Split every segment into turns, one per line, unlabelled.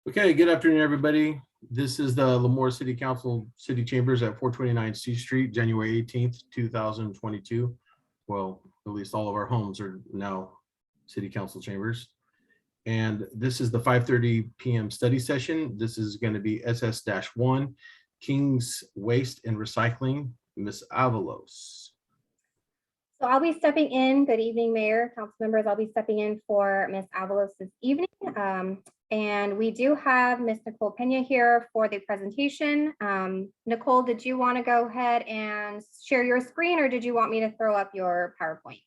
Okay, good afternoon, everybody. This is the Lemoore City Council City Chambers at 429 C Street, January 18th, 2022. Well, at least all of our homes are now City Council chambers. And this is the 5:30 p.m. study session. This is going to be SS-1, King's Waste and Recycling, Ms. Avalos.
So I'll be stepping in. Good evening, Mayor, council members. I'll be stepping in for Ms. Avalos this evening. And we do have Ms. Nicole Pena here for the presentation. Nicole, did you want to go ahead and share your screen, or did you want me to throw up your PowerPoint?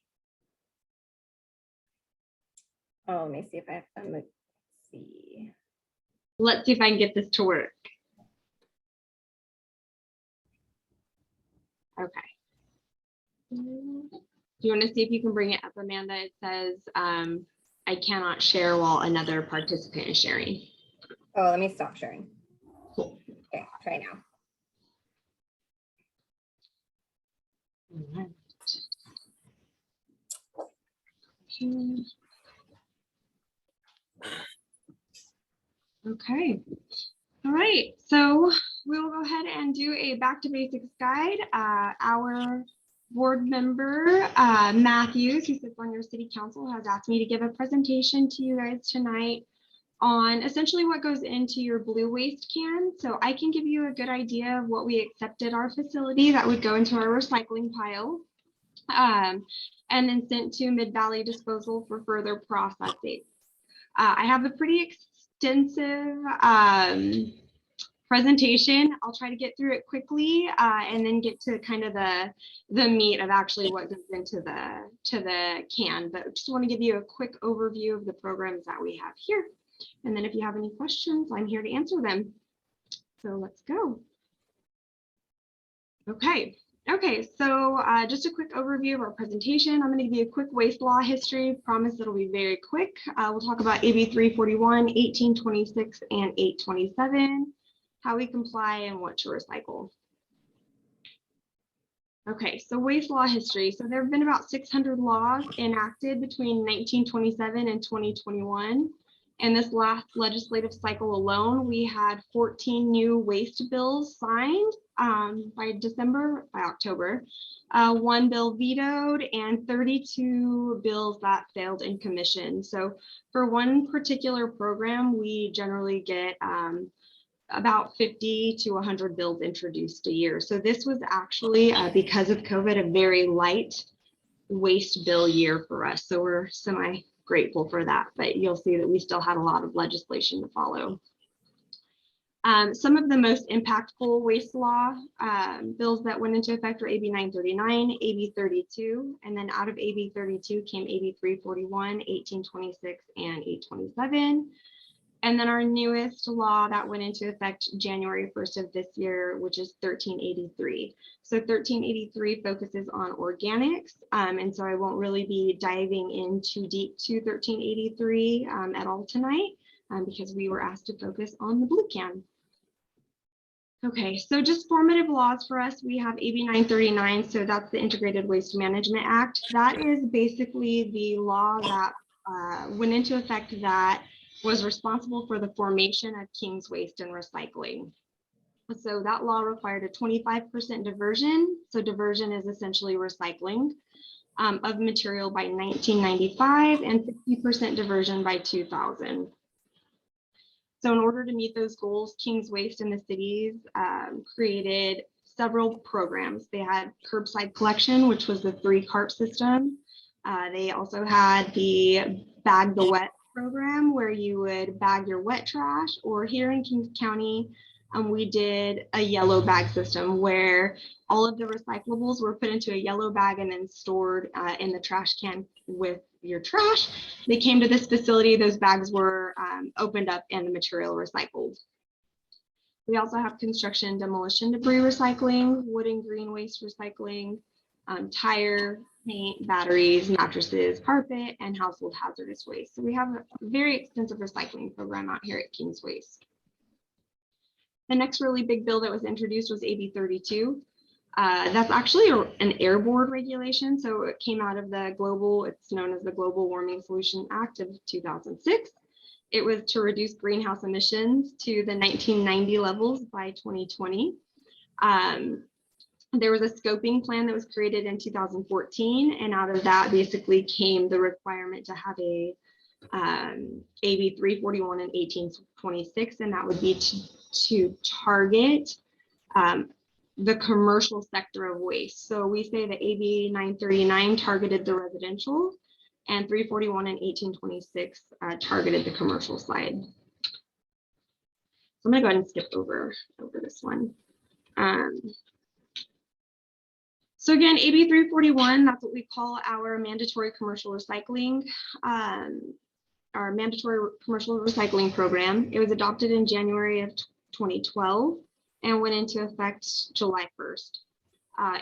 Oh, let me see if I have some. Let's see.
Let's see if I can get this to work. Okay. Do you want to see if you can bring it up, Amanda? It says, I cannot share while another participant is sharing.
Oh, let me stop sharing.
Cool.
Okay, I'll try now.
All right. Okay. All right, so we'll go ahead and do a back to basics guide. Our board member, Matthews, who sits on your city council, has asked me to give a presentation to you guys tonight on essentially what goes into your blue waste can. So I can give you a good idea of what we accept at our facility that would go into our recycling pile, and then sent to Mid-Valley Disposal for further processing. I have a pretty extensive presentation. I'll try to get through it quickly and then get to kind of the meat of actually what goes into the can. But just want to give you a quick overview of the programs that we have here. And then if you have any questions, I'm here to answer them. So let's go. Okay, so just a quick overview of our presentation. I'm going to give you a quick waste law history. Promise it'll be very quick. We'll talk about AB 341, 1826, and 827, how we comply and what to recycle. Okay, so waste law history. So there have been about 600 laws enacted between 1927 and 2021. And this last legislative cycle alone, we had 14 new waste bills signed by October, one bill vetoed, and 32 bills that failed in commission. So for one particular program, we generally get about 50 to 100 bills introduced a year. So this was actually, because of COVID, a very light waste bill year for us. So we're semi-grateful for that, but you'll see that we still had a lot of legislation to follow. Some of the most impactful waste law bills that went into effect were AB 939, AB 32, and then out of AB 32 came AB 341, 1826, and 827. And then our newest law that went into effect January 1st of this year, which is 1383. So 1383 focuses on organics. And so I won't really be diving in too deep to 1383 at all tonight because we were asked to focus on the blue can. Okay, so just formative laws for us, we have AB 939. So that's the Integrated Waste Management Act. That is basically the law that went into effect that was responsible for the formation of King's Waste and Recycling. So that law required a 25% diversion. So diversion is essentially recycling of material by 1995 and 50% diversion by 2000. So in order to meet those goals, King's Waste in the cities created several programs. They had curbside collection, which was the 3-cart system. They also had the Bag the Wet program where you would bag your wet trash, or here in Kings County, we did a yellow bag system where all of the recyclables were put into a yellow bag and then stored in the trash can with your trash. They came to this facility, those bags were opened up and the material recycled. We also have construction demolition debris recycling, wood and green waste recycling, tire, paint, batteries, mattresses, carpet, and household hazardous waste. So we have a very extensive recycling program out here at King's Waste. The next really big bill that was introduced was AB 32. That's actually an air board regulation. So it came out of the global, it's known as the Global Warming Solution Act of 2006. It was to reduce greenhouse emissions to the 1990 levels by 2020. There was a scoping plan that was created in 2014, and out of that basically came the requirement to have a AB 341 and 1826, and that would be to target the commercial sector of waste. So we say that AB 939 targeted the residential, and 341 and 1826 targeted the commercial side. So I'm gonna go ahead and skip over this one. So again, AB 341, that's what we call our mandatory commercial recycling, our mandatory commercial recycling program. It was adopted in January of 2012 and went into effect July 1st.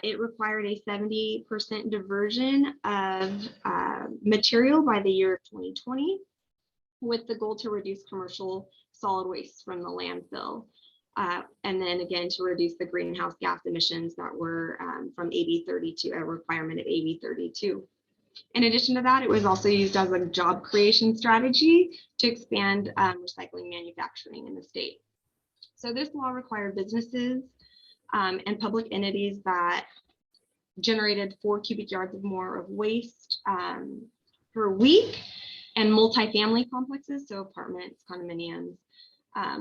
It required a 70% diversion of material by the year 2020, with the goal to reduce commercial solid waste from the landfill. And then again, to reduce the greenhouse gas emissions that were from AB 32, a requirement of AB 32. In addition to that, it was also used as a job creation strategy to expand recycling manufacturing in the state. So this law required businesses and public entities that generated 4 cubic yards or more of waste per week, and multifamily complexes, so apartments, condominiums,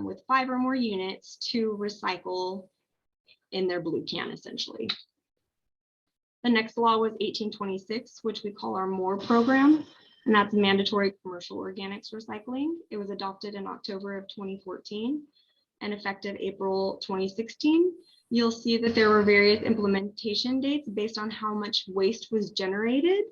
with 5 or more units to recycle in their blue can, essentially. The next law was 1826, which we call our More program, and that's mandatory commercial organics recycling. It was adopted in October of 2014 and effective April 2016. You'll see that there were various implementation dates based on how much waste was generated.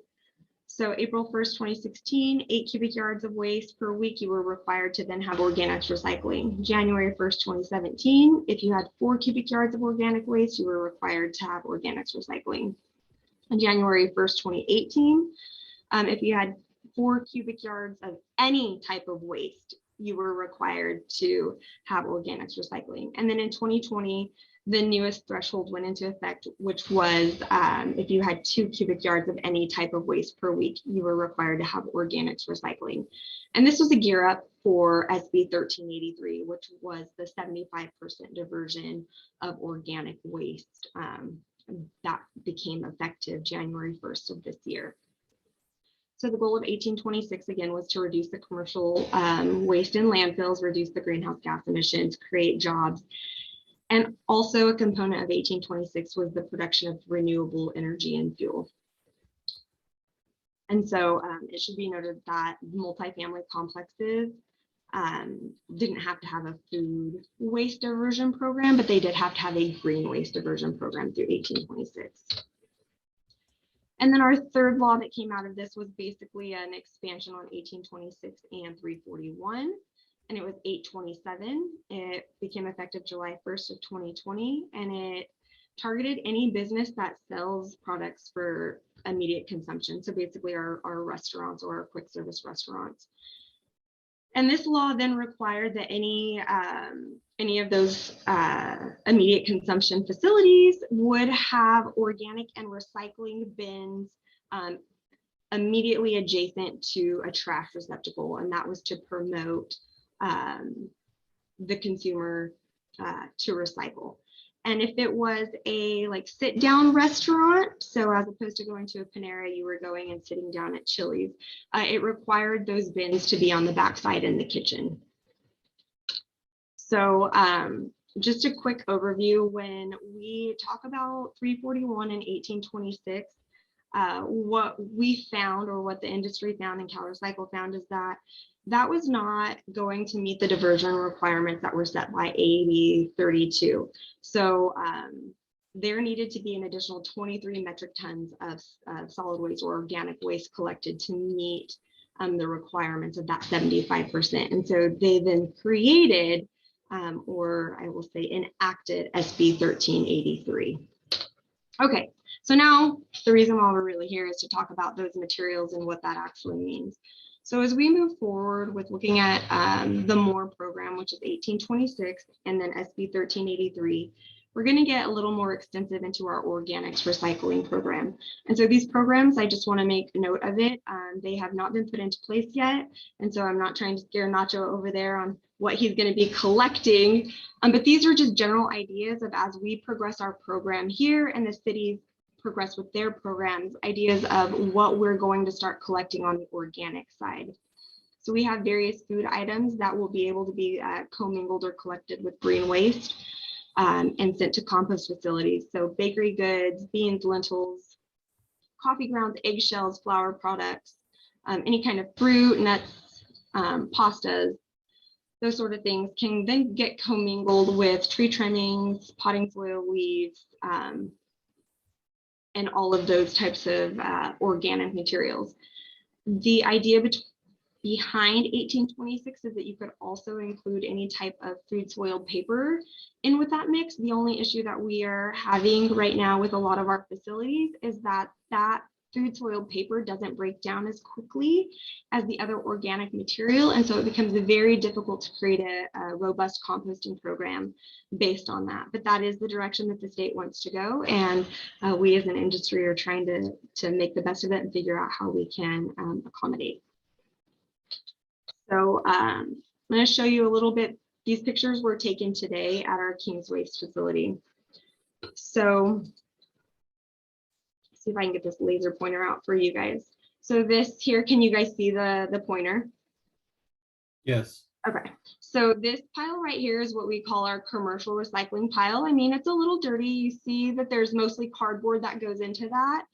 So April 1st, 2016, 8 cubic yards of waste per week, you were required to then have organics recycling. January 1st, 2017, if you had 4 cubic yards of organic waste, you were required to have organics recycling. On January 1st, 2018, if you had 4 cubic yards of any type of waste, you were required to have organics recycling. And then in 2020, the newest threshold went into effect, which was if you had 2 cubic yards of any type of waste per week, you were required to have organics recycling. And this was a gear up for SB 1383, which was the 75% diversion of organic waste that became effective January 1st of this year. So the goal of 1826, again, was to reduce the commercial waste in landfills, reduce the greenhouse gas emissions, create jobs. And also a component of 1826 was the production of renewable energy and fuel. And so it should be noted that multifamily complexes didn't have to have a food waste diversion program, but they did have to have a green waste diversion program through 1826. And then our third law that came out of this was basically an expansion on 1826 and 341. And it was 827. It became effective July 1st of 2020, and it targeted any business that sells products for immediate consumption. So basically our restaurants or our quick service restaurants. And this law then required that any of those immediate consumption facilities would have organic and recycling bins immediately adjacent to a trash receptacle, and that was to promote the consumer to recycle. And if it was a sit down restaurant, so as opposed to going to a Panera, you were going and sitting down at Chili's, it required those bins to be on the backside in the kitchen. So just a quick overview, when we talk about 341 and 1826, what we found, or what the industry found and CalRecycle found, is that that was not going to meet the diversion requirements that were set by AB 32. So there needed to be an additional 23 metric tons of solid waste or organic waste collected to meet the requirements of that 75%. And so they then created, or I will say enacted, SB 1383. Okay, so now the reason why we're really here is to talk about those materials and what that actually means. So as we move forward with looking at the More program, which is 1826, and then SB 1383, we're going to get a little more extensive into our organics recycling program. And so these programs, I just want to make note of it. They have not been put into place yet. And so I'm not trying to scare Nacho over there on what he's going to be collecting. But these are just general ideas of, as we progress our program here and the cities progress with their programs, ideas of what we're going to start collecting on the organic side. So we have various food items that will be able to be commingled or collected with green waste and sent to compost facilities. So bakery goods, beans, lentils, coffee grounds, eggshells, flour products, any kind of fruit, nuts, pastas, those sort of things can then get commingled with tree trimmings, potting soil, leaves, and all of those types of organic materials. The idea behind 1826 is that you could also include any type of food soil paper in with that mix. The only issue that we are having right now with a lot of our facilities is that that food soil paper doesn't break down as quickly as the other organic material. And so it becomes very difficult to create a robust composting program based on that. But that is the direction that the state wants to go. And we as an industry are trying to make the best of it and figure out how we can accommodate. So I'm going to show you a little bit. These pictures were taken today at our King's Waste facility. So see if I can get this laser pointer out for you guys. So this here, can you guys see the pointer?
Yes.
Okay, so this pile right here is what we call our commercial recycling pile. I mean, it's a little dirty. You see that there's mostly cardboard that goes into that.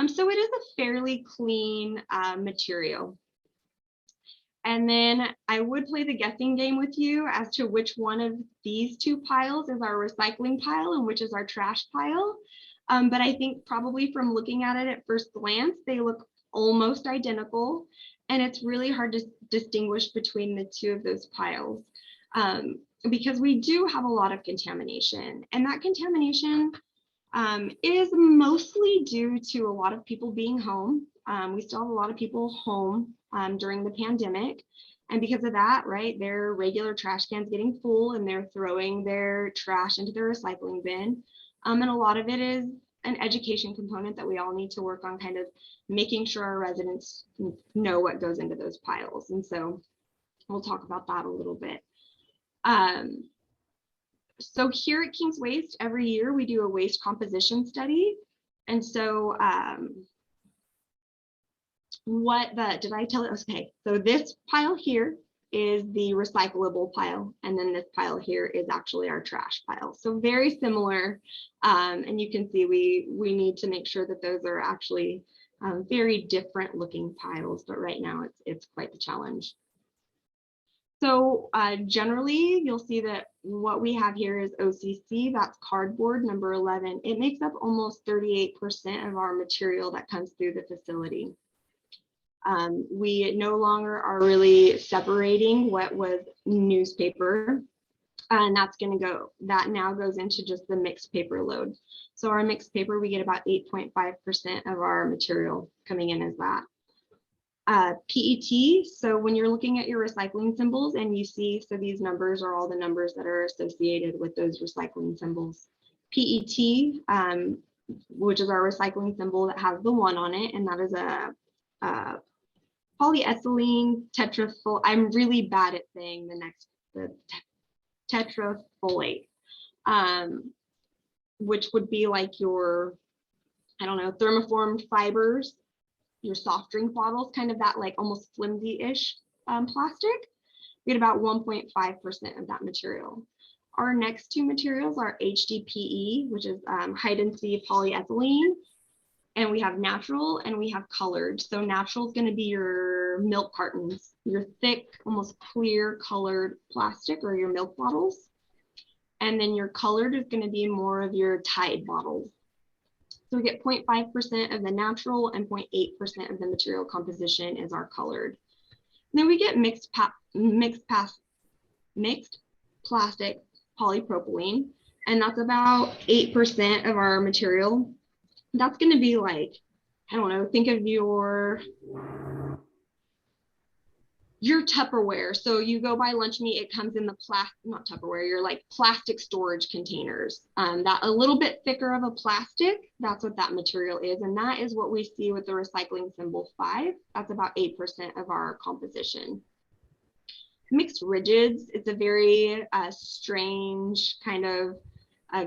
So it is a fairly clean material. And then I would play the guessing game with you as to which one of these two piles is our recycling pile and which is our trash pile. But I think probably from looking at it at first glance, they look almost identical. And it's really hard to distinguish between the two of those piles because we do have a lot of contamination. And that contamination is mostly due to a lot of people being home. We still have a lot of people home during the pandemic. And because of that, right, their regular trash cans getting full and they're throwing their trash into their recycling bin. And a lot of it is an education component that we all need to work on, kind of making sure our residents know what goes into those piles. And so we'll talk about that a little bit. So here at King's Waste, every year we do a waste composition study. And so did I tell it? Okay, so this pile here is the recyclable pile, and then this pile here is actually our trash pile. So very similar, and you can see we need to make sure that those are actually very different looking piles, but right now it's quite the challenge. So generally, you'll see that what we have here is OCC, that's cardboard, number 11. It makes up almost 38% of our material that comes through the facility. We no longer are really separating what was newspaper, and that now goes into just the mixed paper load. So our mixed paper, we get about 8.5% of our material coming in as that. PET, so when you're looking at your recycling symbols and you see, so these numbers are all the numbers that are associated with those recycling symbols. PET, which is our recycling symbol that has the 1 on it, and that is a polyethylene tetrafolate. I'm really bad at saying the tetrafolate, which would be like your, I don't know, thermoformed fibers, your soft drink bottles, kind of that like almost flimsy-ish plastic. We get about 1.5% of that material. Our next two materials are HDPE, which is high density polyethylene, and we have natural and we have colored. So natural is going to be your milk cartons, your thick, almost clear colored plastic, or your milk bottles. And then your colored is going to be more of your Tide bottles. So we get 0.5% of the natural and 0.8% of the material composition is our colored. And then we get mixed plastic polypropylene, and that's about 8% of our material. That's going to be like, I don't know, think of your your Tupperware. So you go buy lunch meat, it comes in the not Tupperware, your like plastic storage containers. That a little bit thicker of a plastic, that's what that material is. And that is what we see with the recycling symbol 5. That's about 8% of our composition. Mixed rigids, it's a very strange kind of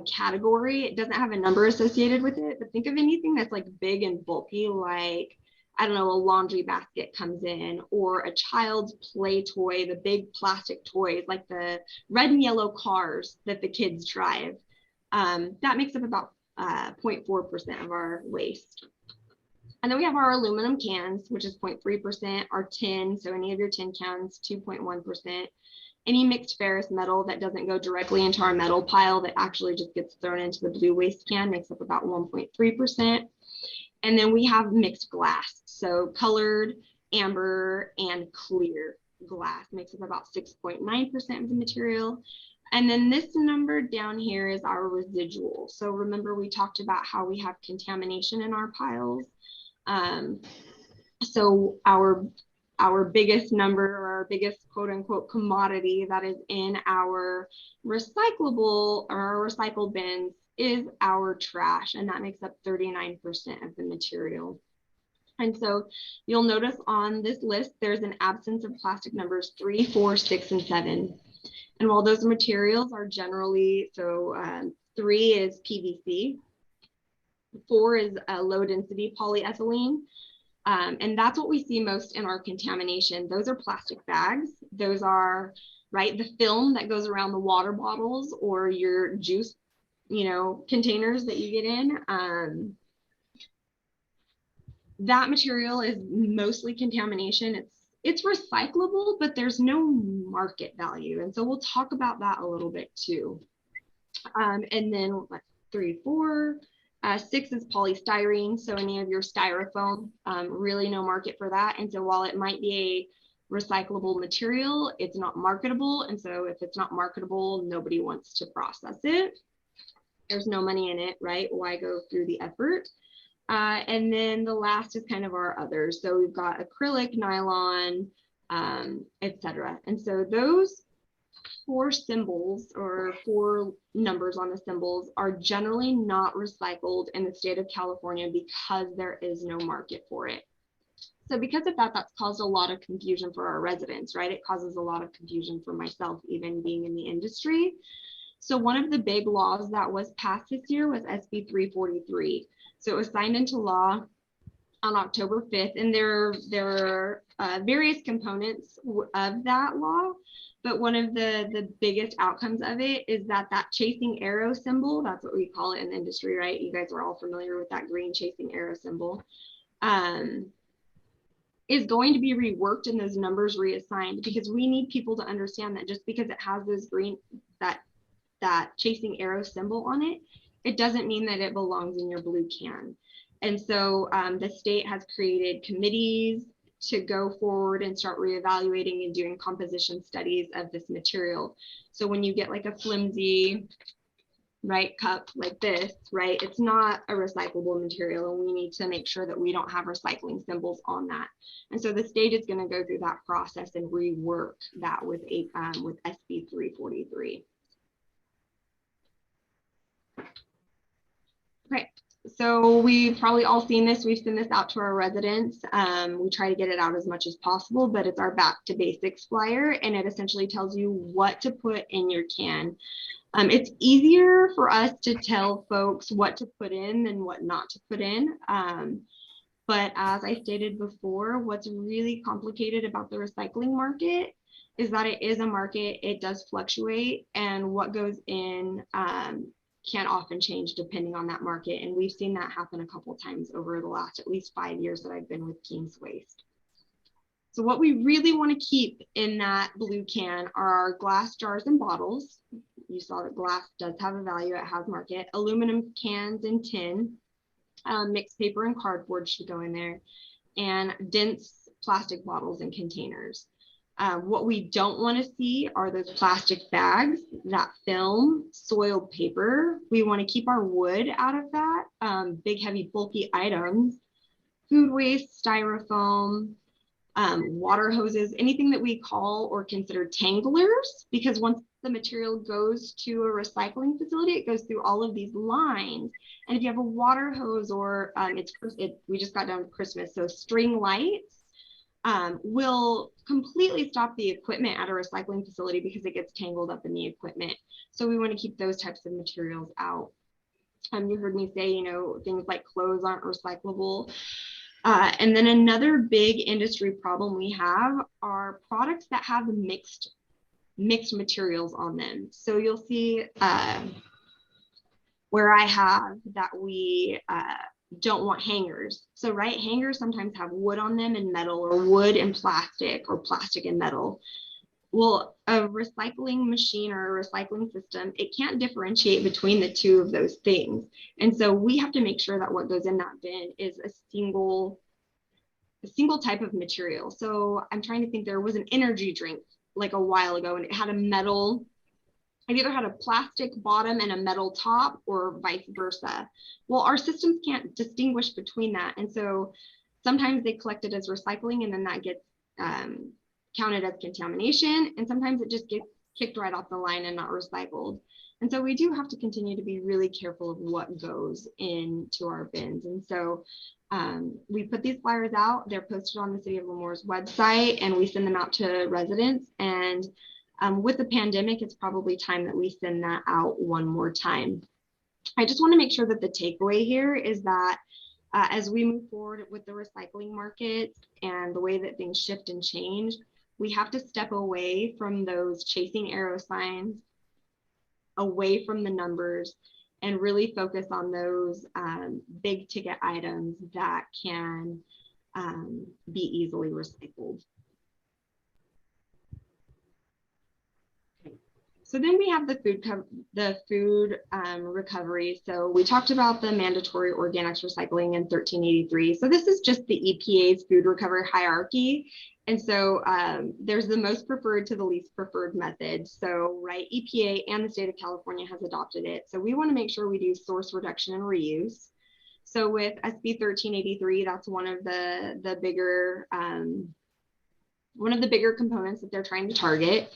category. It doesn't have a number associated with it, but think of anything that's like big and bulky, like, I don't know, a laundry basket comes in, or a child's play toy, the big plastic toys, like the red and yellow cars that the kids drive. That makes up about 0.4% of our waste. And then we have our aluminum cans, which is 0.3%, our tin, so any of your tin cans, 2.1%. Any mixed ferrous metal that doesn't go directly into our metal pile, that actually just gets thrown into the blue waste can, makes up about 1.3%. And then we have mixed glass. So colored, amber, and clear glass makes up about 6.9% of the material. And then this number down here is our residual. So remember, we talked about how we have contamination in our piles. So our biggest number, or our biggest quote unquote commodity that is in our recyclable or our recycle bins is our trash, and that makes up 39% of the material. And so you'll notice on this list, there's an absence of plastic numbers 3, 4, 6, and 7. And while those materials are generally, so 3 is PVC, 4 is low density polyethylene, and that's what we see most in our contamination. Those are plastic bags. Those are, right, the film that goes around the water bottles or your juice, containers that you get in. That material is mostly contamination. It's recyclable, but there's no market value. And so we'll talk about that a little bit too. And then 3, 4, 6 is polystyrene. So any of your styrofoam, really no market for that. And so while it might be a recyclable material, it's not marketable. And so if it's not marketable, nobody wants to process it. There's no money in it, right? Why go through the effort? And then the last is kind of our others. So we've got acrylic, nylon, etc. And so those 4 symbols, or 4 numbers on the symbols, are generally not recycled in the state of California because there is no market for it. So because of that, that's caused a lot of confusion for our residents, right? It causes a lot of confusion for myself, even being in the industry. So one of the big laws that was passed this year was SB 343. So it was signed into law on October 5th, and there are various components of that law. But one of the biggest outcomes of it is that chasing arrow symbol, that's what we call it in the industry, right? You guys are all familiar with that green chasing arrow symbol, is going to be reworked and those numbers reassigned, because we need people to understand that just because it has those green, that chasing arrow symbol on it, it doesn't mean that it belongs in your blue can. And so the state has created committees to go forward and start reevaluating and doing composition studies of this material. So when you get like a flimsy, right, cup like this, right, it's not a recyclable material, and we need to make sure that we don't have recycling symbols on that. And so the state is going to go through that process and rework that with SB 343. Okay, so we've probably all seen this. We've sent this out to our residents. We try to get it out as much as possible, but it's our back to basics flyer, and it essentially tells you what to put in your can. It's easier for us to tell folks what to put in than what not to put in. But as I stated before, what's really complicated about the recycling market is that it is a market, it does fluctuate, and what goes in can often change depending on that market. And we've seen that happen a couple times over the last at least 5 years that I've been with King's Waste. So what we really want to keep in that blue can are our glass jars and bottles. You saw that glass does have a value, it has market. Aluminum cans and tin, mixed paper and cardboard should go in there, and dense plastic bottles and containers. What we don't want to see are those plastic bags, that film, soiled paper. We want to keep our wood out of that, big, heavy, bulky items, food waste, styrofoam, water hoses, anything that we call or consider tanglers, because once the material goes to a recycling facility, it goes through all of these lines. And if you have a water hose or we just got done with Christmas, so string lights will completely stop the equipment at a recycling facility because it gets tangled up in the equipment. So we want to keep those types of materials out. You heard me say, things like clothes aren't recyclable. And then another big industry problem we have are products that have mixed materials on them. So you'll see where I have that we don't want hangers. So right, hangers sometimes have wood on them and metal, or wood and plastic, or plastic and metal. Well, a recycling machine or a recycling system, it can't differentiate between the two of those things. And so we have to make sure that what goes in that bin is a single type of material. So I'm trying to think, there was an energy drink like a while ago, and it had a metal, it either had a plastic bottom and a metal top, or vice versa. Well, our systems can't distinguish between that. And so sometimes they collect it as recycling, and then that gets counted as contamination. And sometimes it just gets kicked right off the line and not recycled. And so we do have to continue to be really careful of what goes into our bins. And so we put these flyers out, they're posted on the City of Lemoore's website, and we send them out to residents. And with the pandemic, it's probably time that we send that out one more time. I just want to make sure that the takeaway here is that as we move forward with the recycling market and the way that things shift and change, we have to step away from those chasing arrow signs, away from the numbers, and really focus on those big ticket items that can be easily recycled. So then we have the food recovery. So we talked about the mandatory organics recycling in 1383. So this is just the EPA's food recovery hierarchy. And so there's the most preferred to the least preferred method. So right, EPA and the state of California has adopted it. So we want to make sure we do source reduction and reuse. So with SB 1383, that's one of the bigger components that they're trying to target.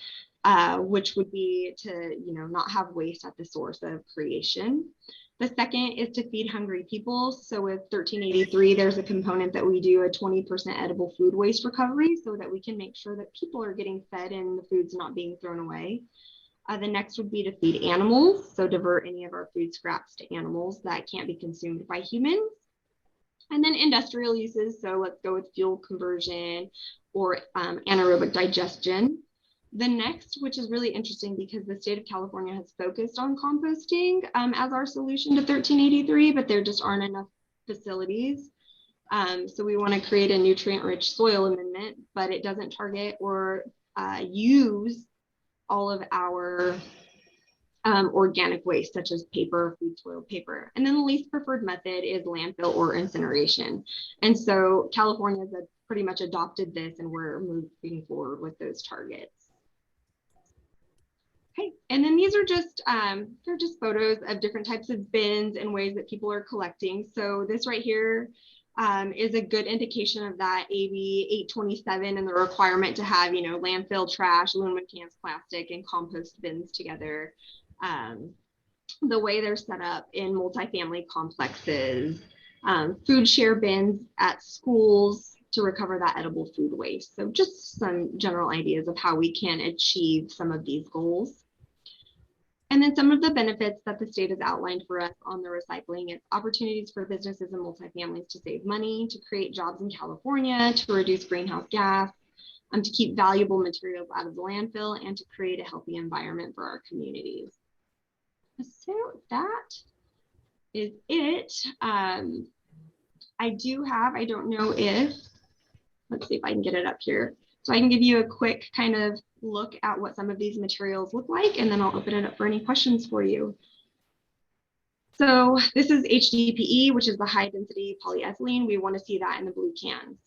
Which would be to, not have waste at the source of creation. The second is to feed hungry people. So with 1383, there's a component that we do a 20% edible food waste recovery, so that we can make sure that people are getting fed and the food's not being thrown away. The next would be to feed animals. So divert any of our food scraps to animals that can't be consumed by humans. And then industrial uses. So let's go with fuel conversion or anaerobic digestion. The next, which is really interesting because the state of California has focused on composting as our solution to 1383, but there just aren't enough facilities. So we want to create a nutrient-rich soil amendment, but it doesn't target or use all of our organic waste, such as paper, food soil, paper. And then the least preferred method is landfill or incineration. And so California has pretty much adopted this, and we're moving forward with those targets. Okay, and then these are just they're just photos of different types of bins and ways that people are collecting. So this right here is a good indication of that AB 827 and the requirement to have, landfill trash, aluminum cans, plastic, and compost bins together. The way they're set up in multifamily complexes, food share bins at schools to recover that edible food waste. So just some general ideas of how we can achieve some of these goals. And then some of the benefits that the state has outlined for us on the recycling is opportunities for businesses and multifamilies to save money, to create jobs in California, to reduce greenhouse gas, to keep valuable materials out of the landfill, and to create a healthy environment for our communities. So that is it. I don't know if, let's see if I can get it up here. So I can give you a quick kind of look at what some of these materials look like, and then I'll open it up for any questions for you. So this is HDPE, which is the high density polyethylene. We want to see that in the blue cans.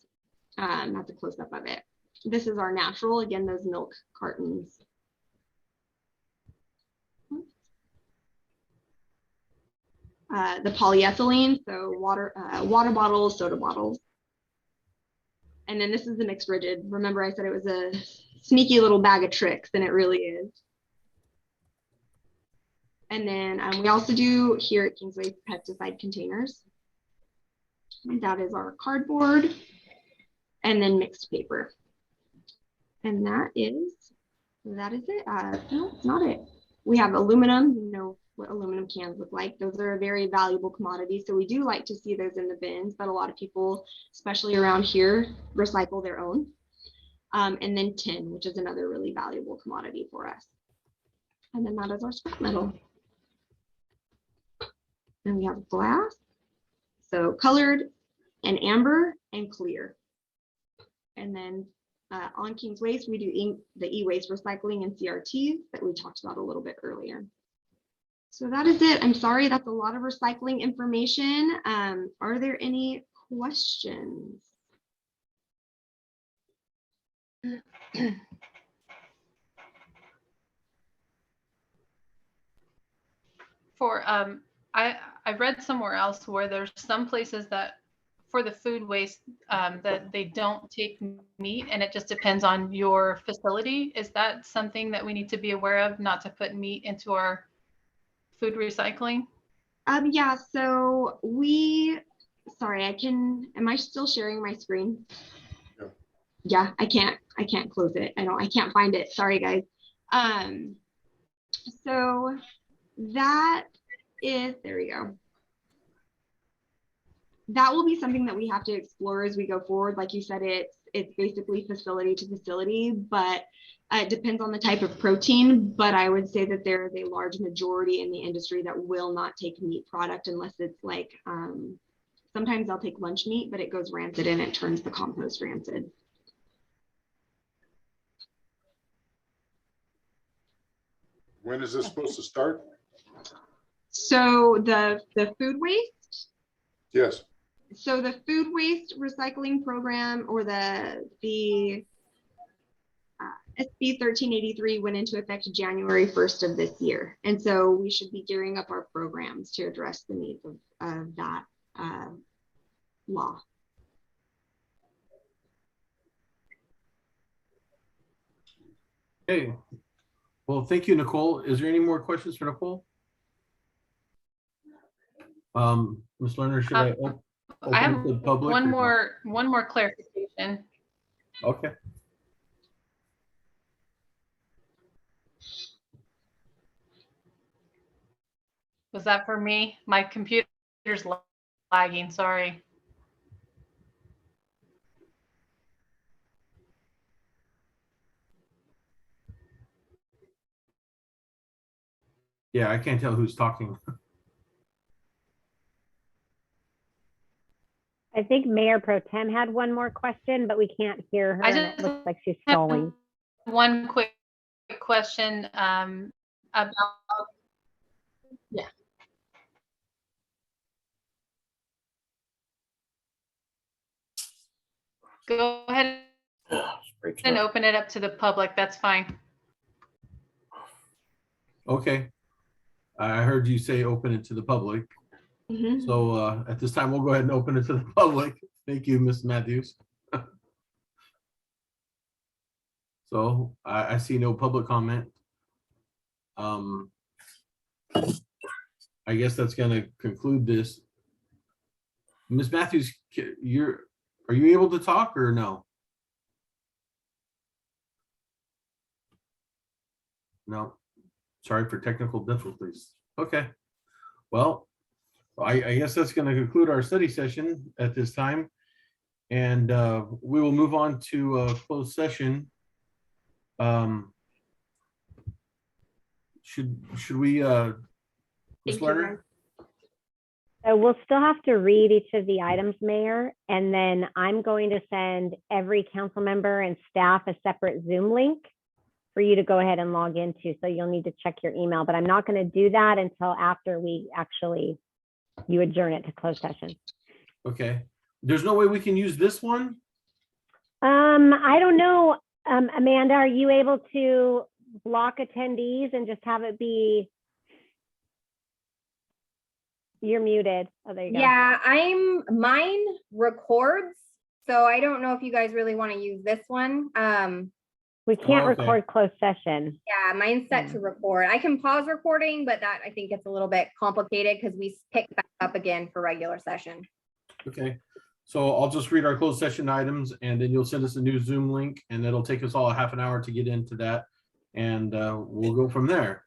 That's a close up of it. This is our natural, again, those milk cartons. The polyethylene, so water bottles, soda bottles. And then this is the mixed rigid. Remember I said it was a sneaky little bag of tricks, and it really is. And then we also do here at Kingsway pesticide containers. And that is our cardboard and then mixed paper. And that is it. No, it's not it. We have aluminum, you know what aluminum cans look like. Those are a very valuable commodity. So we do like to see those in the bins, but a lot of people, especially around here, recycle their own. And then tin, which is another really valuable commodity for us. And then that is our scrap metal. And we have glass. So colored and amber and clear. And then on King's Waste, we do the e-waste recycling and CRTs that we talked about a little bit earlier. So that is it. I'm sorry, that's a lot of recycling information. Are there any questions?
For I read somewhere else where there's some places that for the food waste that they don't take meat, and it just depends on your facility. Is that something that we need to be aware of, not to put meat into our food recycling?
Yeah, so sorry, am I still sharing my screen? Yeah, I can't close it. I can't find it. Sorry, guys. So that is, there we go. That will be something that we have to explore as we go forward. Like you said, it's basically facility to facility, but it depends on the type of protein. But I would say that there is a large majority in the industry that will not take meat product unless it's like, sometimes they'll take lunch meat, but it goes rancid and it turns the compost rancid.
When is this supposed to start?
So the food waste?
Yes.
So the food waste recycling program, or the SB 1383 went into effect January 1st of this year. And so we should be gearing up our programs to address the needs of that law.
Okay. Well, thank you, Nicole. Is there any more questions for Nicole? Ms. Lerner, should I open
I have
it to the public?
one
or no?
more clarification.
Okay.
Was that for me? My computer's lagging, sorry.
Yeah, I can't tell who's talking.
I think Mayor Pro Tem had one more question, but we can't hear her.
I
And it
just
looks like she's
have
stalling.
one quick question about, yeah. Go ahead and open it up to the public. That's fine.
Okay. I heard you say open it to the public.
Mm-hmm.
So at this time, we'll go ahead and open it to the public. Thank you, Ms. Matthews. So I see no public comment. I guess that's going to conclude this. Ms. Matthews, are you able to talk or no? No. Sorry for technical difficulties. Okay. Well, I guess that's going to conclude our study session at this time. And we will move on to closed session. Should we, Ms.
Thank you,
Lerner?
guys.
So we'll still have to read each of the items, Mayor, and then I'm going to send every council member and staff a separate Zoom link for you to go ahead and log into. So you'll need to check your email, but I'm not going to do that until after you adjourn it to closed session.
Okay. There's no way we can use this one?
I don't know. Amanda, are you able to block attendees and just have it be? You're muted. Oh, there you go.
Yeah, mine records So I don't know if you guys really want to use this one.
We can't
okay.
record closed session.
Yeah, mine's set to record. I can pause recording, but that I think it's a little bit complicated because we pick back up again for regular session.
Okay, so I'll just read our closed session items and then you'll send us a new Zoom link and it'll take us all a half an hour to get into that. And we'll go from there.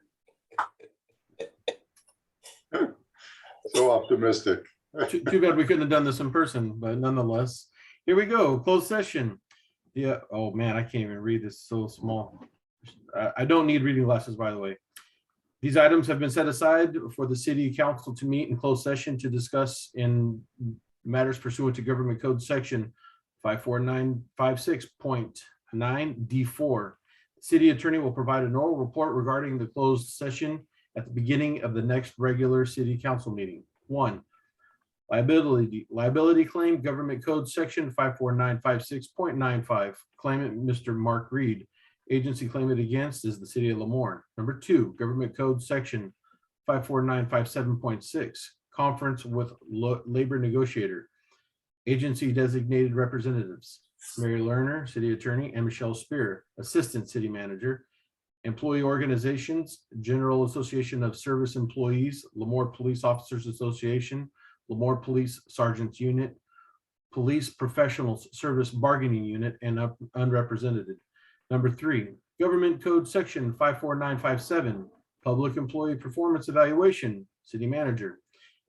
So optimistic.
Too bad we couldn't have done this in person, but nonetheless, here we go, closed session. Yeah, oh man, I can't even read this, so small. I don't need reading glasses, by the way. These items have been set aside for the city council to meet in closed session to discuss in matters pursuant to government code section 54956.9 D4. City attorney will provide an oral report regarding the closed session at the beginning of the next regular city council meeting. 1, liability claim, government code section 54956.95. Claimant, Mr. Mark Reed. Agency claimant against is the city of Lemoore. Number 2, government code section 54957.6. Conference with labor negotiator. Agency designated representatives, Mary Lerner, city attorney, and Michelle Spear, assistant city manager. Employee organizations, General Association of Service Employees, Lemoore Police Officers Association, Lemoore Police Sergeants Unit, Police Professionals Service Bargaining Unit, and unrepresented. Number 3, Government Code Section 54957, Public Employee Performance Evaluation, City Manager.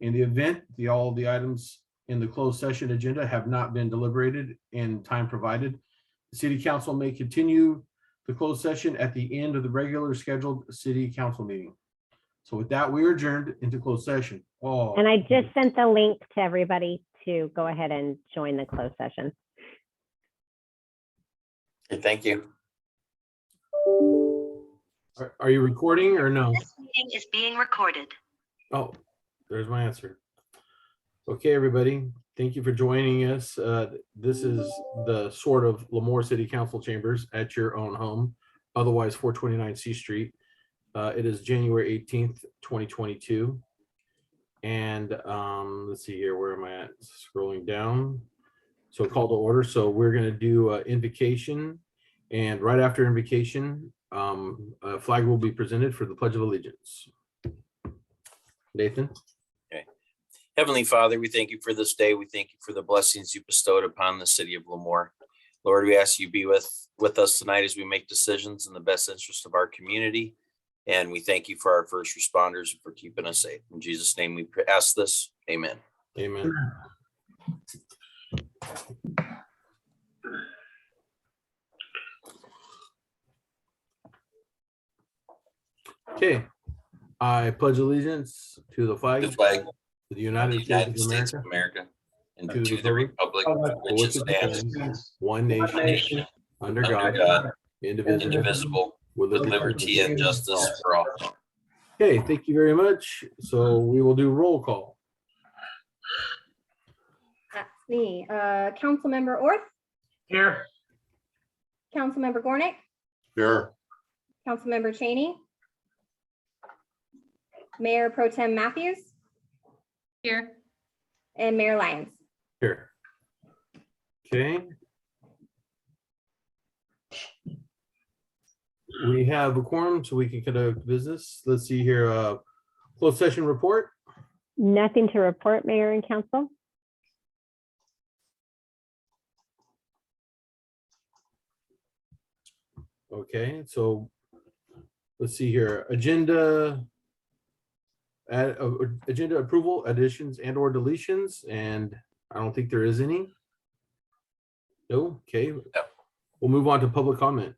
In the event all the items in the closed session agenda have not been deliberated in time provided, the City Council may continue the closed session at the end of the regular scheduled City Council meeting. So with that, we are adjourned into closed session. Oh,
And I just sent the link to everybody to go ahead and join the closed session.
Okay, thank you.
are you recording or no?
This meeting is being recorded.
Oh, there's my answer. Okay, everybody, thank you for joining us. This is the sort of Lemoore City Council chambers at your own home, otherwise 429 C Street. It is January 18th, 2022. And let's see here, where am I at? Scrolling down. So call to order. So we're going to do invocation. And right after invocation, a flag will be presented for the Pledge of Allegiance. Nathan?
Heavenly Father, we thank you for this day. We thank you for the blessings you bestowed upon the city of Lemoore. Lord, we ask you be with us tonight as we make decisions in the best interest of our community. And we thank you for our first responders and for keeping us safe. In Jesus' name we ask this. Amen.
Amen. Okay, I pledge allegiance to the flag
The flag
of the
of the
United
United
States
States
of
of
America,
America and
to
to
the
the republic for which it stands,
one nation, under
under
God,
God,
indivisible,
indivisible,
with
with
liberty
liberty and justice for all.
Okay, thank you very much. So we will do roll call.
That's me. Councilmember Orth,
Here.
Councilmember Gornick,
Here.
Councilmember Cheney, Mayor Pro Tem Matthews,
Here.
and Mayor Lyons.
Here. Okay. We have a quorum, so we can conduct business. Let's see here, closed session report.
Nothing to report, Mayor and Council.
Okay, so let's see here, agenda approval, additions and or deletions, and I don't think there is any. No, okay. We'll move on to public comment.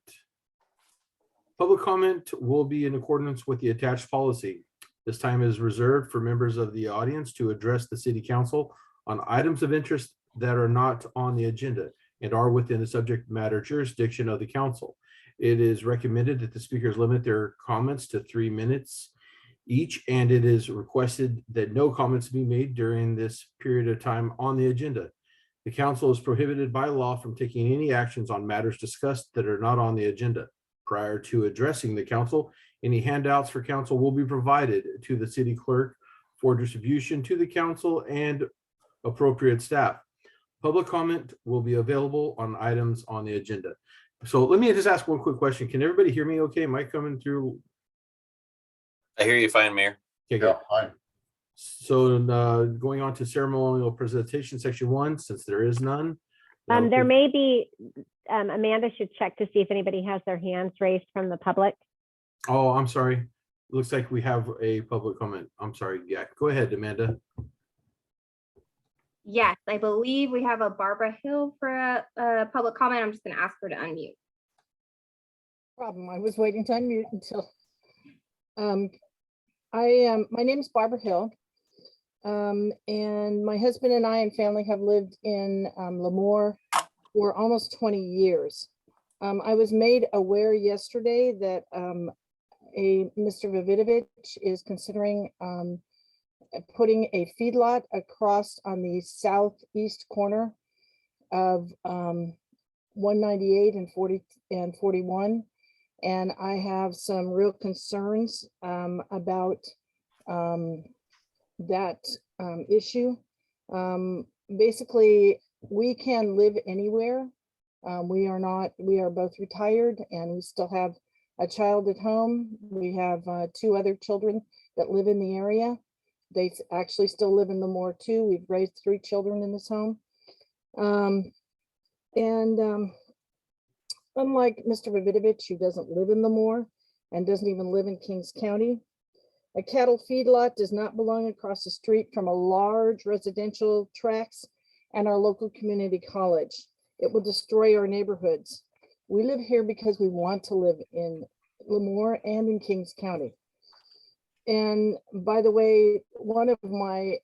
Public comment will be in accordance with the attached policy. This time is reserved for members of the audience to address the city council on items of interest that are not on the agenda and are within the subject matter jurisdiction of the council. It is recommended that the speakers limit their comments to 3 minutes each, and it is requested that no comments be made during this period of time on the agenda. The council is prohibited by law from taking any actions on matters discussed that are not on the agenda. Prior to addressing the council, any handouts for council will be provided to the city clerk for distribution to the council and appropriate staff. Public comment will be available on items on the agenda. So let me just ask one quick question. Can everybody hear me okay? Am I coming through?
I hear you fine, Mayor.
Okay,
Yeah,
good.
fine.
So going on to ceremonial presentation, section 1, since there is none.
There may be, Amanda should check to see if anybody has their hands raised from the public.
Oh, I'm sorry. Looks like we have a public comment. I'm sorry. Yeah, go ahead, Amanda.
Yes, I believe we have a Barbara Hill for a public comment. I'm just going to ask her to unmute.
Problem. I was waiting to unmute until. My name is Barbara Hill. And my husband and I and family have lived in Lemoore for almost 20 years. I was made aware yesterday that Mr. Vividovich is considering putting a feedlot across on the southeast corner of 198 and 40 and 41. And I have some real concerns about that issue. Basically, we can live anywhere. We are both retired and we still have a child at home. We have 2 other children that live in the area. They actually still live in Lemoore too. We've raised 3 children in this home. Unlike Mr. Vividovich, who doesn't live in Lemoore and doesn't even live in Kings County, a cattle feedlot does not belong across the street from a large residential tracts and our local community college. It will destroy our neighborhoods. We live here because we want to live in Lemoore and in Kings County. And by the way, one of my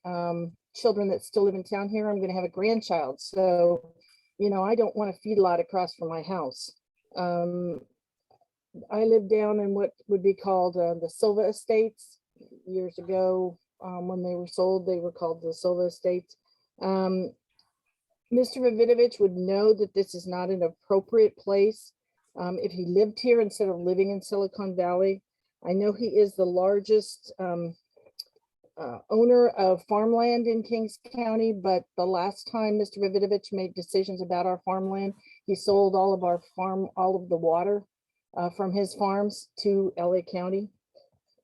children that still live in town here, I'm going to have a grandchild. So, you know, I don't want a feedlot across from my house. I lived down in what would be called the Silva Estates years ago. When they were sold, they were called the Silva Estates. Mr. Vividovich would know that this is not an appropriate place if he lived here instead of living in Silicon Valley. I know he is the largest owner of farmland in Kings County, but the last time Mr. Vividovich made decisions about our farmland, he sold all of the water from his farms to LA County,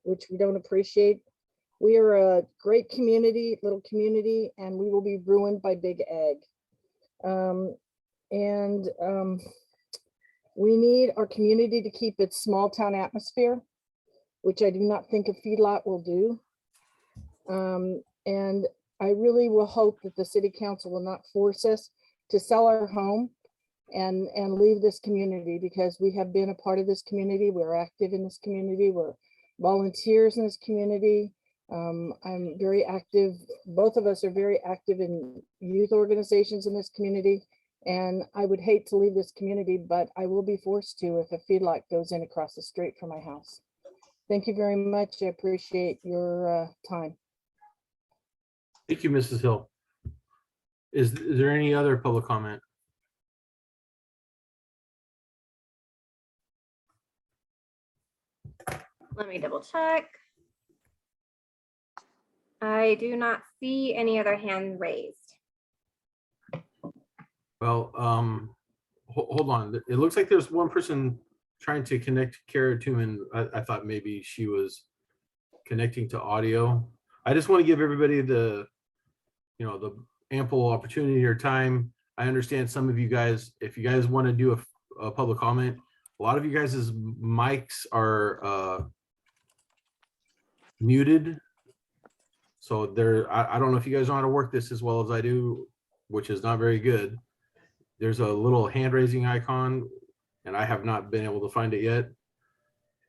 which we don't appreciate. We are a great community, little community, and we will be ruined by big ag. We need our community to keep its small town atmosphere, which I do not think a feedlot will do. And I really will hope that the city council will not force us to sell our home and leave this community, because we have been a part of this community. We're active in this community. We're volunteers in this community. I'm very active. Both of us are very active in youth organizations in this community. And I would hate to leave this community, but I will be forced to if a feedlot goes in across the street from my house. Thank you very much. I appreciate your time.
Thank you, Mrs. Hill. Is there any other public comment?
Let me double check. I do not see any other hand raised.
Well, hold on. It looks like there's one person trying to connect Kara Tuman. I thought maybe she was connecting to audio. I just want to give everybody the ample opportunity or time. I understand some of you guys, if you guys want to do a public comment, a lot of you guys' mics are muted. So I don't know if you guys know how to work this as well as I do, which is not very good. There's a little hand raising icon and I have not been able to find it yet,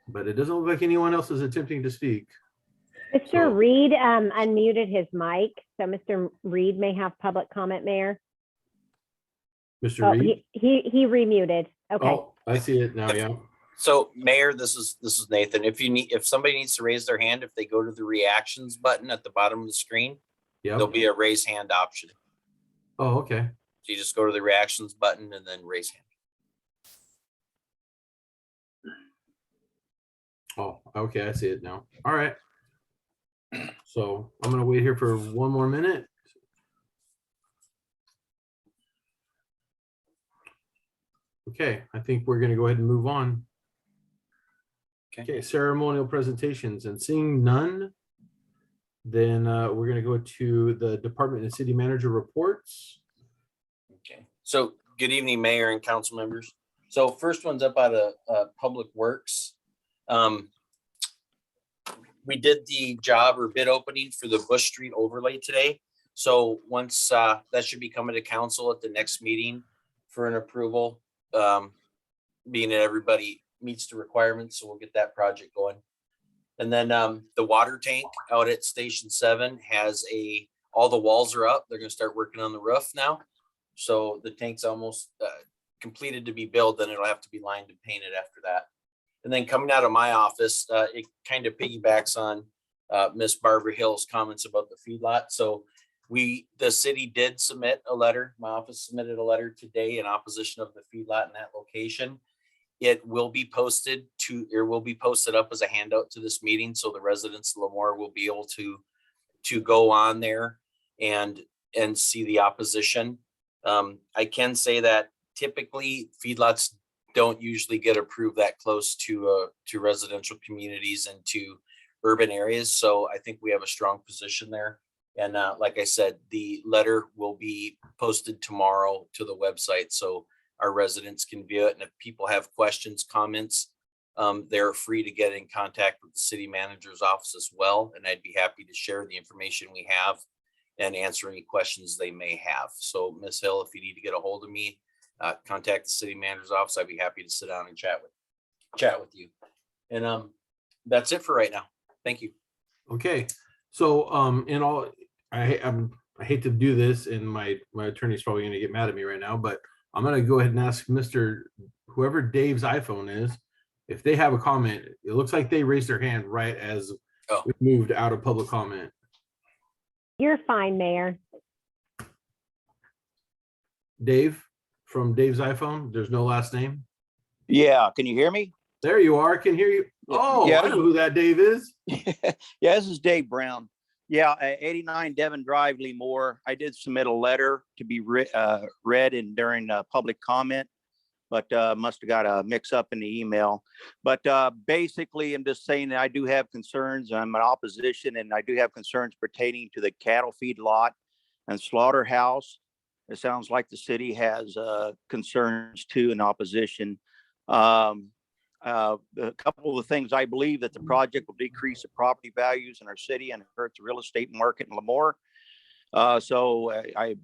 but it doesn't look like anyone else is attempting to speak.
Mr. Reed unmuted his mic, so Mr. Reed may have public comment, Mayor.
Mr. Reed?
He remuted. Okay.
Oh, I see it now, yeah.
So Mayor, this is Nathan. If somebody needs to raise their hand, if they go to the reactions button at the bottom of the screen, there'll be a raise hand option.
Oh, okay.
So you just go to the reactions button and then raise hand.
Oh, okay, I see it now. All right. So I'm gonna wait here for one more minute. Okay, I think we're gonna go ahead and move on.
Okay.
Okay, ceremonial presentations, and seeing none, then we're gonna go to the department and city manager reports.
Okay, so good evening, Mayor and council members. So first one's up out of Public Works. We did the job or bid opening for the Bush Street overlay today. So once that should be coming to council at the next meeting for an approval, being that everybody meets the requirements, so we'll get that project going. And then the water tank out at Station 7 has all the walls are up. They're gonna start working on the roof now. So the tank's almost completed to be built, then it'll have to be lined and painted after that. And then coming out of my office, it kind of piggybacks on Miss Barbara Hill's comments about the feedlot. So the city did submit a letter. My office submitted a letter today in opposition of the feedlot in that location. It will be posted up as a handout to this meeting. So the residents of Lemoore will be able to go on there and see the opposition. I can say that typically feedlots don't usually get approved that close to residential communities and to urban areas. So I think we have a strong position there. And like I said, the letter will be posted tomorrow to the website so our residents can view it. And if people have questions, comments, they're free to get in contact with the city manager's office as well. And I'd be happy to share the information we have and answer any questions they may have. So Ms. Hill, if you need to get a hold of me, contact the city manager's office. I'd be happy to sit down and chat with you. And that's it for right now. Thank you.
Okay, so I hate to do this, and my attorney's probably gonna get mad at me right now, but I'm gonna go ahead and ask whoever Dave's iPhone is, if they have a comment. It looks like they raised their hand right as we moved out of public comment.
You're fine, Mayor.
Dave, from Dave's iPhone, there's no last name.
Yeah, can you hear me?
There you are, can hear you. Oh,
Yeah.
I know who that Dave is.
Yeah, this is Dave Brown. Yeah, 89 Devon Drive, Lemoore. I did submit a letter to be read during public comment, but must have got a mix up in the email. But basically, I'm just saying that I do have concerns. I'm in opposition, and I do have concerns pertaining to the cattle feed lot and slaughterhouse. It sounds like the city has concerns too in opposition. A couple of the things, I believe that the project will decrease the property values in our city and hurt the real estate market in Lemoore. So I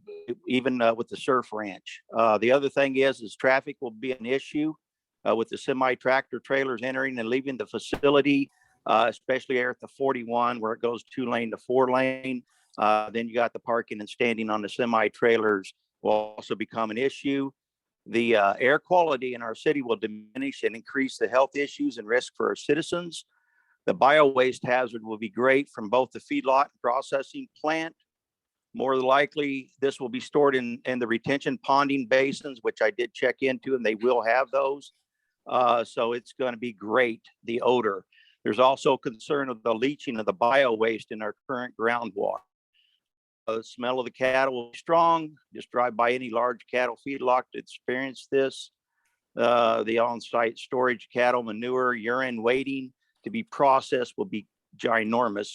even with the surf ranch. The other thing is traffic will be an issue with the semi tractor trailers entering and leaving the facility, especially there at the 41 where it goes 2-lane to 4-lane. Then you got the parking and standing on the semi trailers will also become an issue. The air quality in our city will diminish and increase the health issues and risk for our citizens. The bio-waste hazard will be great from both the feedlot and processing plant. More than likely, this will be stored in the retention ponding basins, which I did check into, and they will have those. So it's going to be great, the odor. There's also concern of the leaching of the bio-waste in our current groundwater. The smell of the cattle will be strong. Just drive by any large cattle feedlot to experience this. The on-site storage cattle manure, urine waiting to be processed will be ginormous.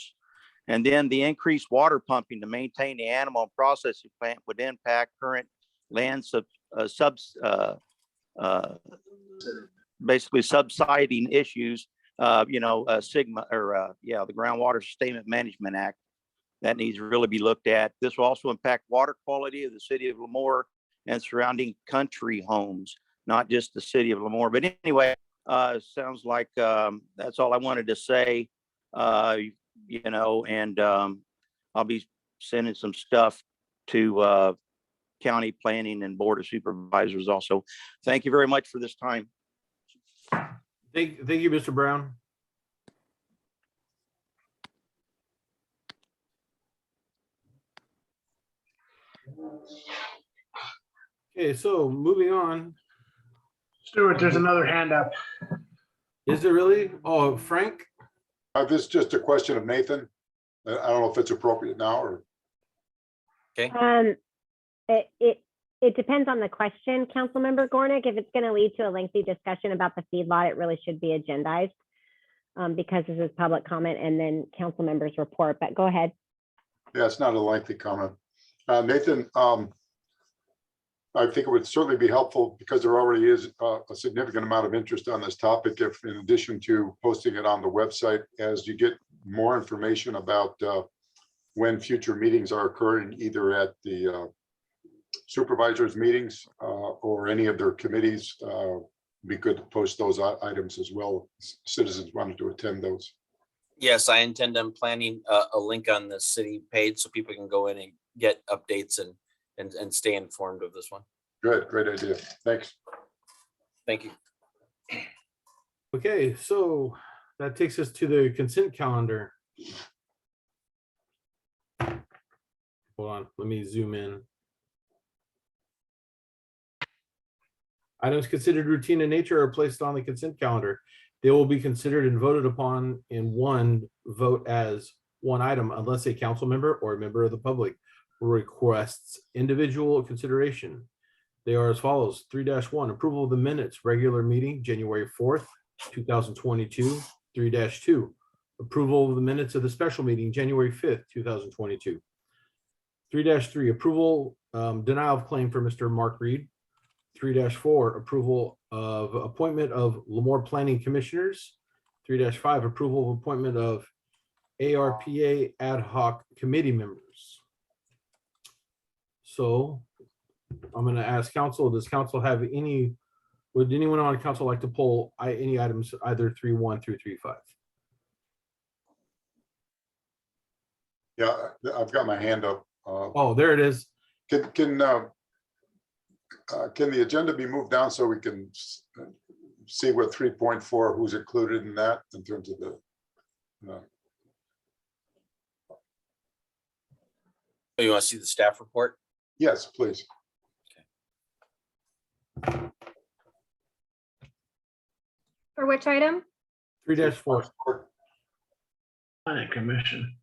And then the increased water pumping to maintain the animal processing plant would impact current land basically subsiding issues. SGMA the Groundwater Sustainment Management Act. That needs to really be looked at. This will also impact water quality of the city of Lemoore and surrounding country homes, not just the city of Lemoore. But anyway, sounds like that's all I wanted to say. And I'll be sending some stuff to county planning and board of supervisors also. Thank you very much for this time.
Thank you, Mr. Brown. Okay, so moving on.
Stuart, there's another hand up.
Is there really? Oh, Frank?
This is just a question of Nathan. I don't know if it's appropriate now or.
It It depends on the question, Councilmember Gornick. If it's going to lead to a lengthy discussion about the feedlot, it really should be agendized because this is public comment and then council members report, but go ahead.
Yeah, it's not a lengthy comment. Nathan, I think it would certainly be helpful because there already is a significant amount of interest on this topic. If in addition to posting it on the website, as you get more information about when future meetings are occurring, either at the supervisors meetings or any of their committees, be good to post those items as well. Citizens wanted to attend those.
Yes, I intend on planning a link on the city page so people can go in and get updates and stay informed of this one.
Good, great idea. Thanks.
Thank you.
Okay, so that takes us to the consent calendar. Hold on, let me zoom in. Items considered routine in nature are placed on the consent calendar. They will be considered and voted upon in one vote as one item unless a council member or a member of the public requests individual consideration. They are as follows. 3-1, approval of the minutes, regular meeting, January 4th, 2022. 3-2, approval of the minutes of the special meeting, January 5th, 2022. 3-3, approval, denial of claim for Mr. Mark Reed. 3-4, approval of appointment of Lemoore Planning Commissioners. 3-5, approval of appointment of ARPA Ad Hoc Committee members. So I'm going to ask council, does council have any, would anyone on council like to pull any items either 3-1 through 3-5?
Yeah, I've got my hand up.
Oh, there it is.
Can the agenda be moved down so we can see what 3.4, who's included in that in terms of the
Oh, you want to see the staff report?
yes, please.
For which item?
3-4.
Planning Commission.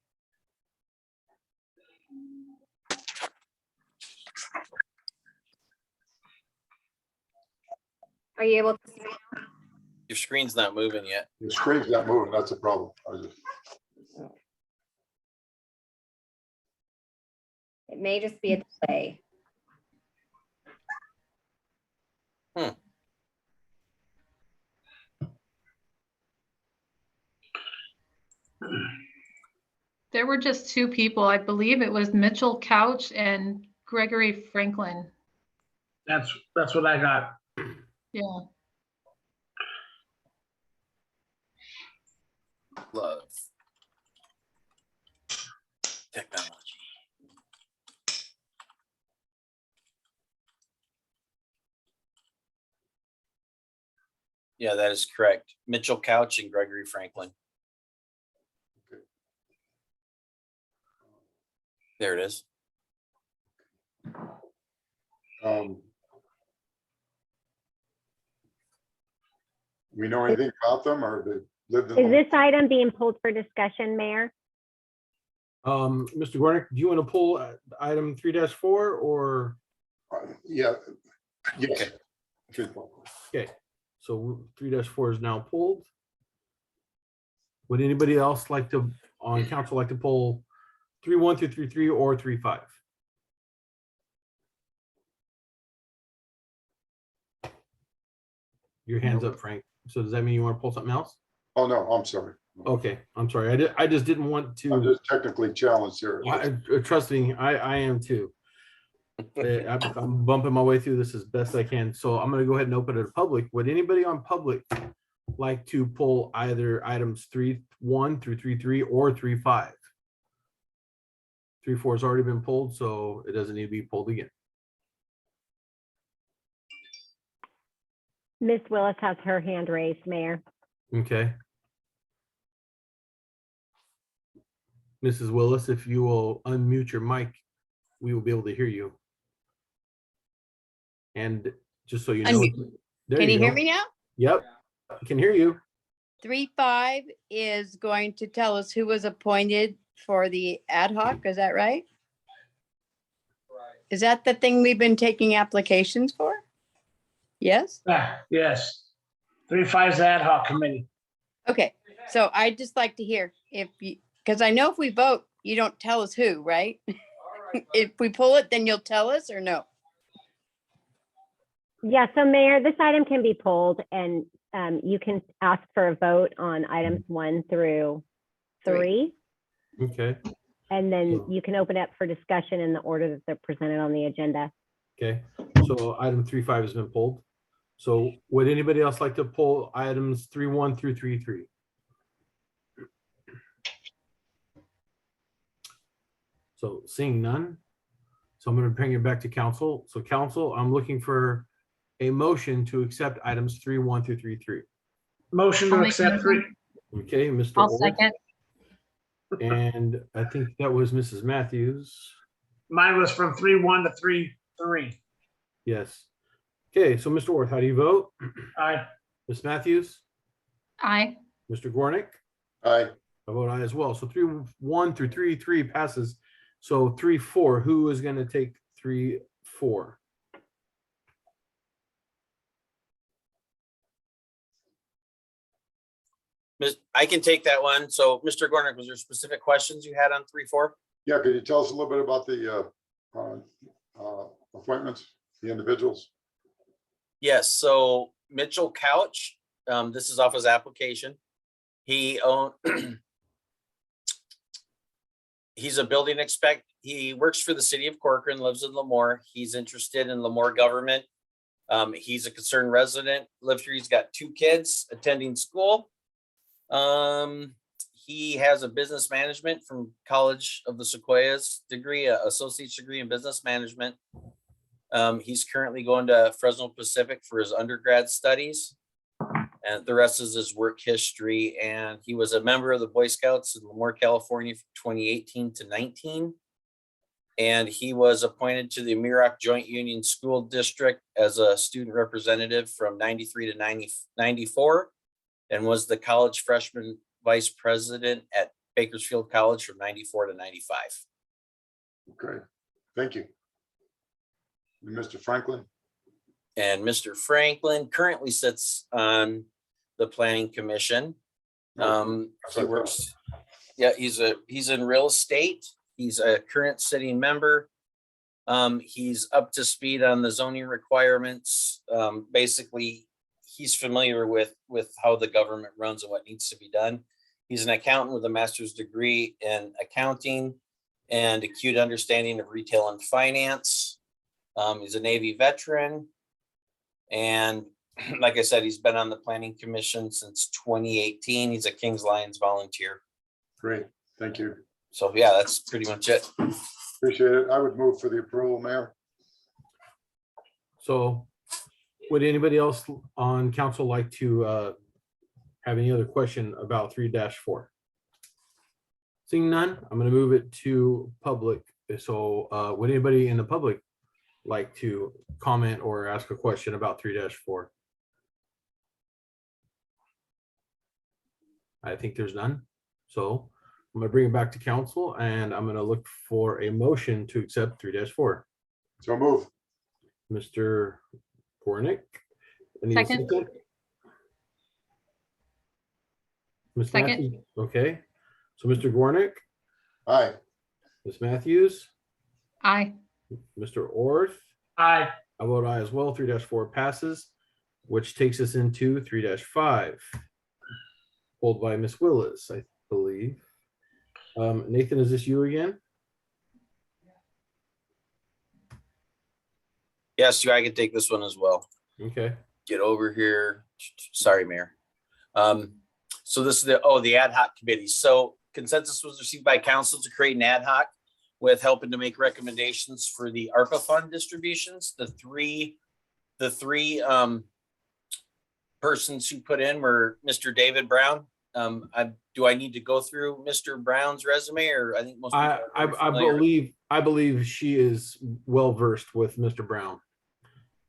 Are you able to see?
Your screen's not moving yet.
The screen's not moving, that's a problem.
It may just be a delay.
There were just two people. I believe it was Mitchell Couch and Gregory Franklin.
That's what I got.
Yeah.
Love technology. Yeah, that is correct. Mitchell Couch and Gregory Franklin. There it is.
We know anything about them, or they lived in?
Is this item being pulled for discussion, Mayor?
Mr. Gornick, do you want to pull item 3-4 or?
Yeah. Yes.
Okay, so 3-4 is now pulled. Would anybody else like to, on council, like to pull 3-1 through 3-3 or 3-5? Your hand's up, Frank. So does that mean you want to pull something else?
Oh, no, I'm sorry.
Okay, I'm sorry. I just didn't want to.
I'm just technically challenged here.
Trust me, I am too. I'm bumping my way through this as best I can. So I'm going to go ahead and open it to public. Would anybody on public like to pull either items 3-1 through 3-3 or 3-5? 3-4 has already been pulled, so it doesn't need to be pulled again.
Miss Willis has her hand raised, Mayor.
Okay. Mrs. Willis, if you will unmute your mic, we will be able to hear you. And just so you know,
Can you hear
go.
me now?
Yep, I can hear you.
3-5 is going to tell us who was appointed for the ad hoc, is that right? Is that the thing we've been taking applications for? Yes?
Yes. 3-5 is the ad hoc committee.
Okay, so I'd just like to hear if you, because I know if we vote, you don't tell us who, right? If we pull it, then you'll tell us or no?
Yeah, so Mayor, this item can be pulled and you can ask for a vote on items 1 through 3.
Okay,
And then you can open up for discussion in the order that they're presented on the agenda.
okay. So item 3.5 has been pulled. So would anybody else like to pull items 3.1 through 3.3? So seeing none. So I'm going to bring it back to council. So council, I'm looking for a motion to accept items 3.1 through 3.3.
Motion to accept 3.
Okay, Mr.
I'll
Orr.
second.
And I think that was Mrs. Matthews.
Mine was from 3-1 to 3-3.
Yes. Okay, so Mr. Orr, how do you vote?
Aye.
Ms. Matthews?
Aye.
Mr. Gornick?
Aye.
I vote aye as well. So 3.1 through 3.3 passes. So 3.4, who is going to take 3.4?
I can take that one. So Mr. Gornick, was there specific questions you had on 3.4?
Yeah, could you tell us a little bit about the appointments, the individuals?
Yes, so Mitchell Couch, this is off his application. He owned, he's a building inspector. He works for the city of Corcoran, lives in Lemoore. He's interested in Lemoore government. He's a concerned resident, lived here. He's got 2 kids attending school. He has a business management from College of the Sequoias degree, associate's degree in business management. He's currently going to Fresno Pacific for his undergrad studies. And the rest is his work history. And he was a member of the Boy Scouts in Lemoore, California from 2018 to 19. And he was appointed to the Muroc Joint Union School District as a student representative from 93 to 94 and was the college freshman vice president at Bakersfield College from 94 to 95.
Okay, thank you. And Mr. Franklin?
And Mr. Franklin currently sits on the planning commission. He works, yeah, he's in real estate. He's a current sitting member. He's up to speed on the zoning requirements. Basically, he's familiar with how the government runs and what needs to be done. He's an accountant with a master's degree in accounting and acute understanding of retail and finance. He's a Navy veteran. And like I said, he's been on the planning commission since 2018. He's a Kings Lions volunteer.
Great, thank you.
So yeah, that's pretty much it.
Appreciate it. I would move for the approval, Mayor.
So would anybody else on council like to have any other question about 3-4? Seeing none, I'm going to move it to public. So would anybody in the public like to comment or ask a question about 3-4? I think there's none. So I'm going to bring it back to council and I'm going to look for a motion to accept 3-4.
So move.
Mr. Gornick. Any
Second.
Ms.
Second.
Matthews? Okay. So Mr. Gornick,
Aye.
Ms. Matthews,
Aye.
Mr. Orth,
Aye.
I vote aye as well. 3-4 passes, which takes us into 3-5. Pulled by Ms. Willis, I believe. Nathan, is this you again?
Yes, I can take this one as well.
Okay.
Get over here. Sorry, Mayor. So this is the ad hoc committee. So consensus was received by council to create an ad hoc with helping to make recommendations for the ARPA fund distributions. The three persons who put in were Mr. David Brown. Do I need to go through Mr. Brown's resume, or I think most people are very familiar.
I believe she is well versed with Mr. Brown.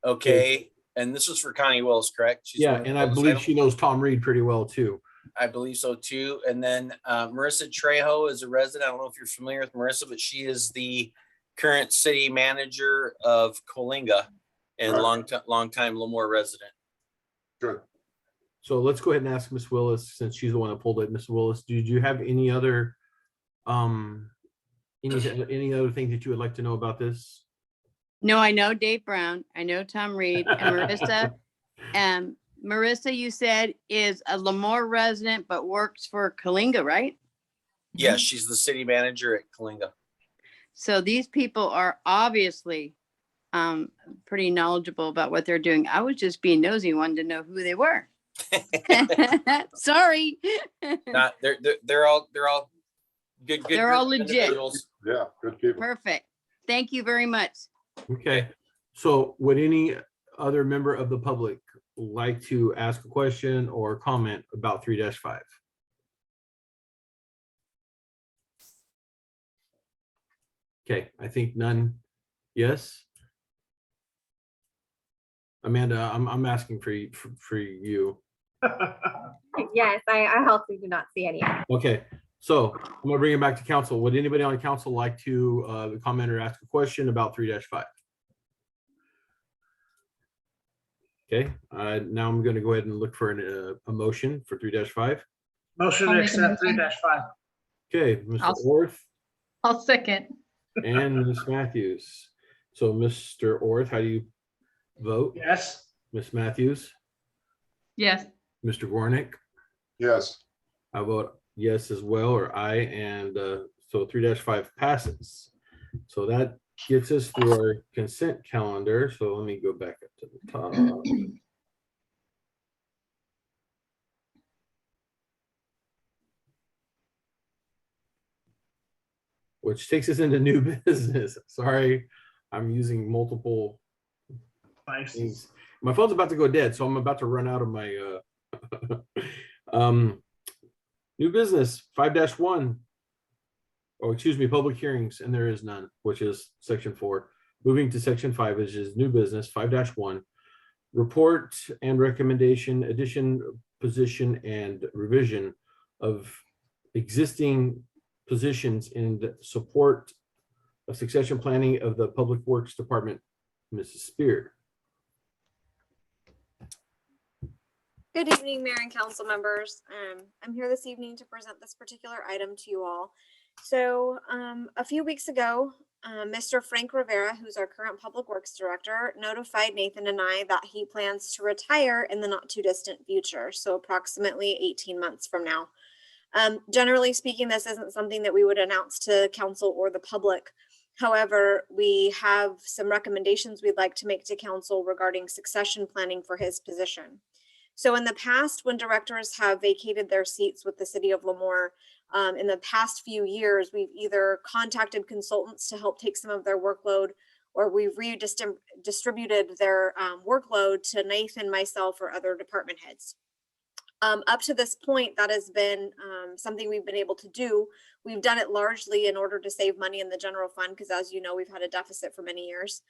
Okay, and this is for Connie Willis, correct? She's
Yeah,
one of
and
the
I
oldest
believe
item.
she knows Tom Reed pretty well too.
I believe so too. And then Marissa Trejo is a resident. I don't know if you're familiar with Marissa, but she is the current city manager of Coalinga and
Right.
longtime Lemoore resident.
Good.
So let's go ahead and ask Ms. Willis, since she's the one that pulled it. Ms. Willis, did you have any other any other things that you would like to know about this?
No, I know Dave Brown. I know Tom Reed and Marissa. Marissa, you said is a Lemoore resident, but works for Coalinga, right?
Yeah, she's the city manager at Coalinga.
So these people are obviously pretty knowledgeable about what they're doing. I was just being nosy, wanted to know who they were. Sorry.
Not they're all good.
They're all
group of
legit.
individuals.
Yeah, good people.
Perfect. Thank you very much.
Okay, so would any other member of the public like to ask a question or comment about 3-5? Okay, I think none. Yes. Amanda, I'm asking for you.
Yes, I also do not see any.
Okay, so I'm gonna bring it back to council. Would anybody on council like to comment or ask a question about 3-5? Okay, now I'm gonna go ahead and look for a motion for 3-5.
Motion
I'll
to
make a
accept
motion.
3-5.
Okay, Mr.
I'll-
Orth
I'll second.
and Ms. Matthews. So Mr. Orth, how do you vote?
Yes.
Ms. Matthews,
Yes.
Mr. Gornick?
Yes.
I vote yes as well, or I, and so 3-5 passes. So that gets us through our consent calendar. So let me go back up to the top. Which takes us into new business. Sorry, I'm using multiple
Nice.
things. My phone's about to go dead, so I'm about to run out of my new business 5-1. Oh, excuse me, public hearings, and there is none, which is section 4. Moving to section 5, which is new business 5-1. Report and recommendation, addition, position, and revision of existing positions in the support of succession planning of the Public Works Department. Mrs. Spear.
Good evening, Mayor and council members. I'm here this evening to present this particular item to you all. So a few weeks ago, Mr. Frank Rivera, who's our current Public Works Director, notified Nathan and I that he plans to retire in the not too distant future, so approximately 18 months from now. Generally speaking, this isn't something that we would announce to council or the public. However, we have some recommendations we'd like to make to council regarding succession planning for his position. So in the past, when directors have vacated their seats with the city of Lemoore, in the past few years, we've either contacted consultants to help take some of their workload, or we've redistributed their workload to Nathan, myself, or other department heads. Up to this point, that has been something we've been able to do. We've done it largely in order to save money in the general fund, because as you know, we've had a deficit for many years.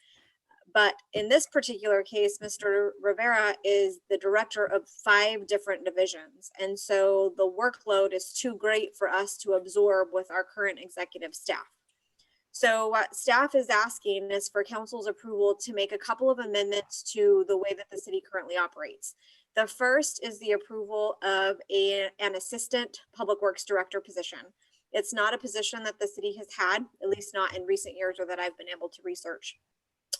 But in this particular case, Mr. Rivera is the director of 5 different divisions. And so the workload is too great for us to absorb with our current executive staff. So what staff is asking is for council's approval to make a couple of amendments to the way that the city currently operates. The first is the approval of an assistant public works director position. It's not a position that the city has had, at least not in recent years or that I've been able to research.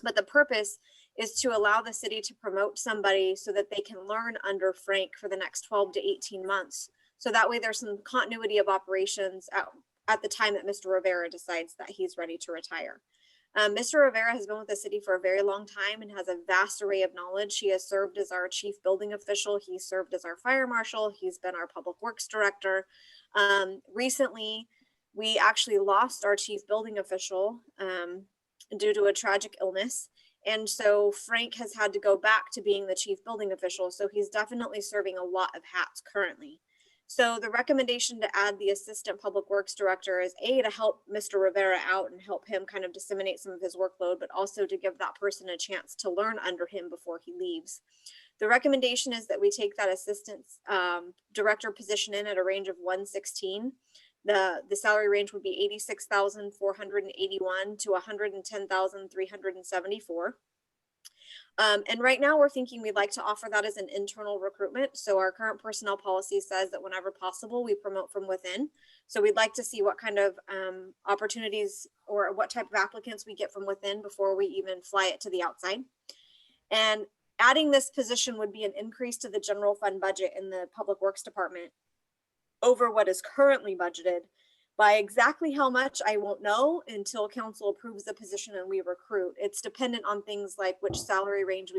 But the purpose is to allow the city to promote somebody so that they can learn under Frank for the next 12 to 18 months. So that way there's some continuity of operations at the time that Mr. Rivera decides that he's ready to retire. Mr. Rivera has been with the city for a very long time and has a vast array of knowledge. He has served as our chief building official. He served as our fire marshal. He's been our public works director. Recently, we actually lost our chief building official due to a tragic illness. And so Frank has had to go back to being the chief building official. So he's definitely serving a lot of hats currently. So the recommendation to add the assistant public works director is to help Mr. Rivera out and help him kind of disseminate some of his workload, but also to give that person a chance to learn under him before he leaves. The recommendation is that we take that assistant director position in at a range of 116. The salary range would be 86,481 to 110,374. And right now we're thinking we'd like to offer that as an internal recruitment. So our current personnel policy says that whenever possible, we promote from within. So we'd like to see what kind of opportunities or what type of applicants we get from within before we even fly it to the outside. And adding this position would be an increase to the general fund budget in the Public Works Department over what is currently budgeted. By exactly how much, I won't know until council approves the position and we recruit. It's dependent on things like which salary range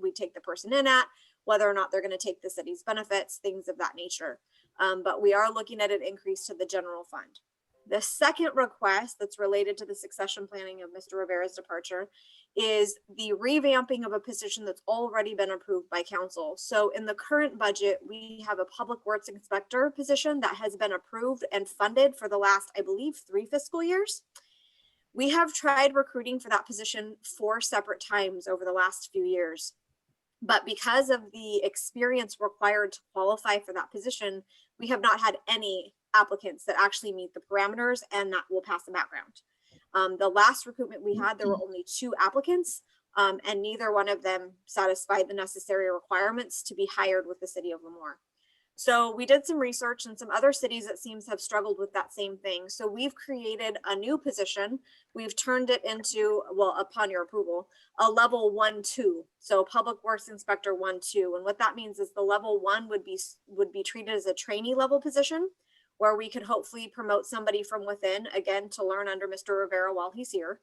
we take the person in at, whether or not they're going to take the city's benefits, things of that nature. But we are looking at an increase to the general fund. The second request that's related to the succession planning of Mr. Rivera's departure is the revamping of a position that's already been approved by council. So in the current budget, we have a public works inspector position that has been approved and funded for the last, I believe, 3 fiscal years. We have tried recruiting for that position 4 separate times over the last few years. But because of the experience required to qualify for that position, we have not had any applicants that actually meet the parameters and that will pass the background. The last recruitment we had, there were only 2 applicants, and neither one of them satisfied the necessary requirements to be hired with the city of Lemoore. So we did some research, and some other cities, it seems, have struggled with that same thing. So we've created a new position. We've turned it into, well, upon your approval, a level 1-2. So Public Works Inspector 1-2. And what that means is the level 1 would be treated as a trainee level position, where we could hopefully promote somebody from within, again, to learn under Mr. Rivera while he's here,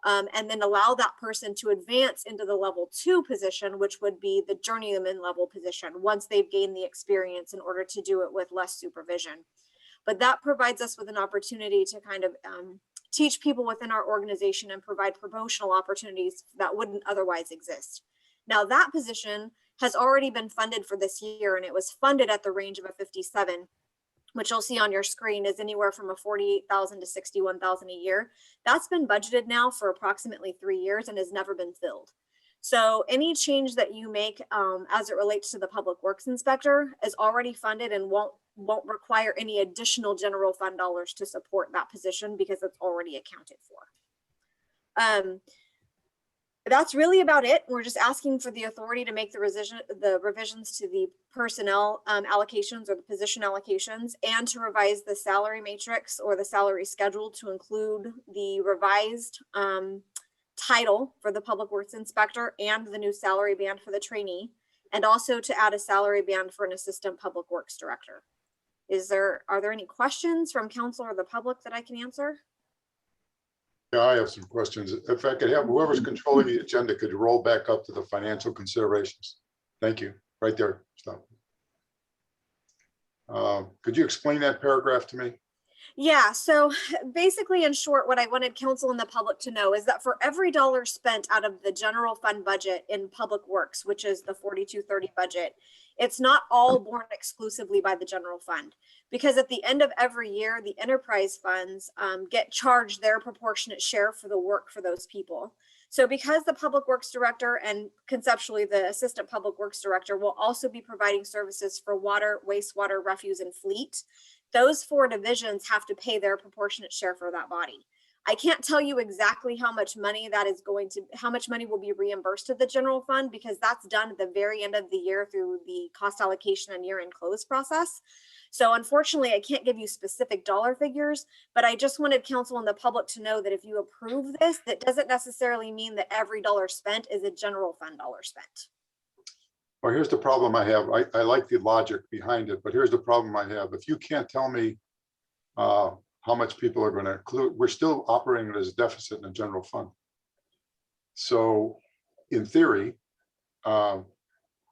and then allow that person to advance into the level 2 position, which would be the journeyman level position once they've gained the experience in order to do it with less supervision. But that provides us with an opportunity to kind of teach people within our organization and provide promotional opportunities that wouldn't otherwise exist. Now that position has already been funded for this year, and it was funded at the range of a 57, which you'll see on your screen is anywhere from a 48,000 to 61,000 a year. That's been budgeted now for approximately 3 years and has never been filled. So any change that you make as it relates to the Public Works Inspector is already funded and won't require any additional general fund dollars to support that position because it's already accounted for. That's really about it. We're just asking for the authority to make the revisions to the personnel allocations or the position allocations, and to revise the salary matrix or the salary schedule to include the revised title for the Public Works Inspector and the new salary band for the trainee, and also to add a salary band for an Assistant Public Works Director. Are there any questions from council or the public that I can answer?
Yeah, I have some questions. If I could have whoever's controlling the agenda, could you roll back up to the financial considerations? Thank you. Right there. Stop. Could you explain that paragraph to me?
Yeah, so basically, in short, what I wanted council and the public to know is that for every dollar spent out of the general fund budget in Public Works, which is the 4230 budget, it's not all borne exclusively by the general fund, because at the end of every year, the enterprise funds get charged their proportionate share for the work for those people. So because the Public Works Director and conceptually the Assistant Public Works Director will also be providing services for water, wastewater, refuse, and fleet, those 4 divisions have to pay their proportionate share for that body. I can't tell you exactly how much money how much money will be reimbursed to the general fund, because that's done at the very end of the year through the cost allocation and year-end close process. So unfortunately, I can't give you specific dollar figures, but I just wanted council and the public to know that if you approve this, that doesn't necessarily mean that every dollar spent is a general fund dollar spent.
Well, here's the problem I have. I like the logic behind it, but here's the problem I have. If you can't tell me how much people are going to include, we're still operating as a deficit in the general fund. So in theory,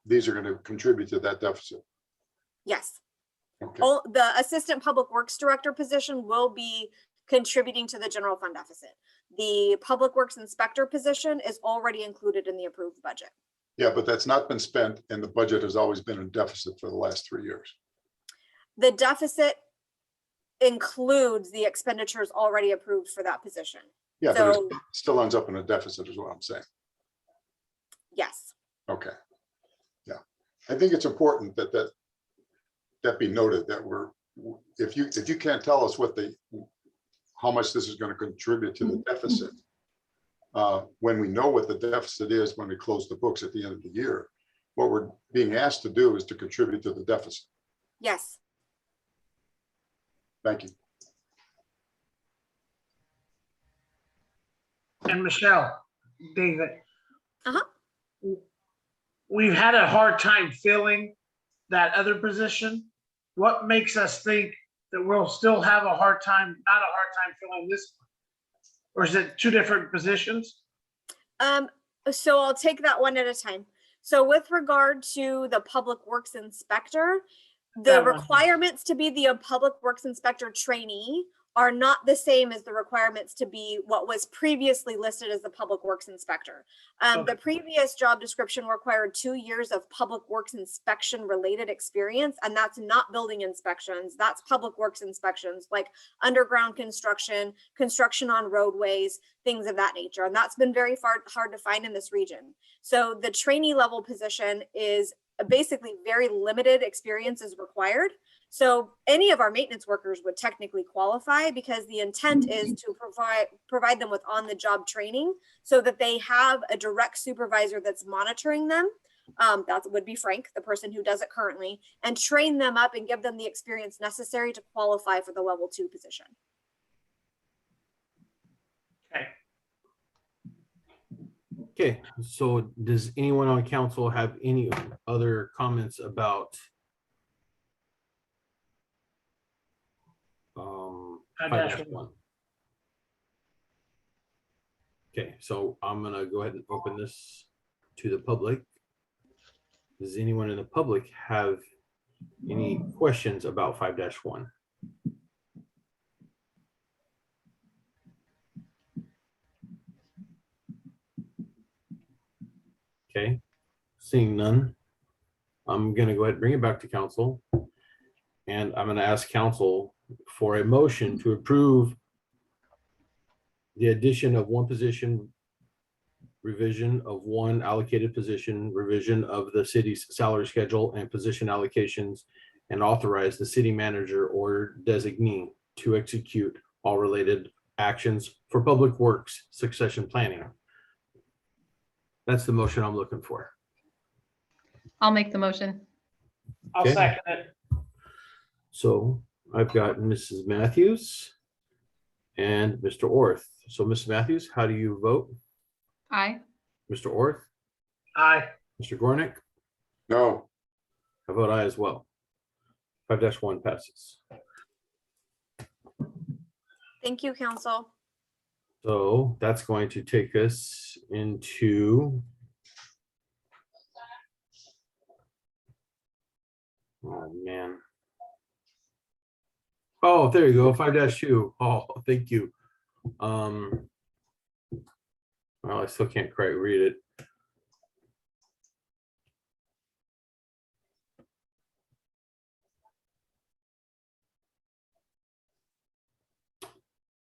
these are going to contribute to that deficit.
Yes.
Okay.
The Assistant Public Works Director position will be contributing to the general fund deficit. The Public Works Inspector position is already included in the approved budget.
Yeah, but that's not been spent, and the budget has always been in deficit for the last 3 years.
The deficit includes the expenditures already approved for that position.
Yeah,
so,
but it still ends up in a deficit is what I'm saying.
Yes.
Okay. Yeah, I think it's important that be noted, that we're if you can't tell us how much this is going to contribute to the deficit, when we know what the deficit is when we close the books at the end of the year, what we're being asked to do is to contribute to the deficit.
Yes.
Thank you.
And Michelle, David.
Uh-huh.
We've had a hard time filling that other position. What makes us think that we'll still have not a hard time filling this? Or is it two different positions?
So I'll take that one at a time. So with regard to the Public Works Inspector, the
That one.
requirements to be the Public Works Inspector trainee are not the same as the requirements to be what was previously listed as the Public Works Inspector. The previous job description required 2 years of Public Works inspection related experience, and that's not building inspections, that's Public Works inspections, like underground construction, construction on roadways, things of that nature. And that's been very hard to find in this region. So the trainee level position is basically very limited experience is required. So any of our maintenance workers would technically qualify, because the intent is to provide them with on-the-job training so that they have a direct supervisor that's monitoring them. That would be Frank, the person who does it currently, and train them up and give them the experience necessary to qualify for the level 2 position.
Okay, so does anyone on council have any other comments about 5-1? Okay, so I'm gonna go ahead and open this to the public. Does anyone in the public have any questions about 5-1? Okay, seeing none, I'm gonna go ahead and bring it back to council. And I'm gonna ask council for a motion to approve the addition of one position, revision of one allocated position, revision of the city's salary schedule and position allocations, and authorize the city manager or designee to execute all related actions for public works succession planning. That's the motion I'm looking for.
I'll make the motion.
I'll
Okay.
second it.
So I've got Mrs. Matthews and Mr. Orth. So Mrs. Matthews, how do you vote?
Aye.
Mr. Orth,
Aye.
Mr. Gornick?
No.
I vote aye as well. 5-1 passes.
Thank you, council.
So that's going to take us into oh man. Oh, there you go. 5-2. Oh, thank you. Well, I still can't quite read it.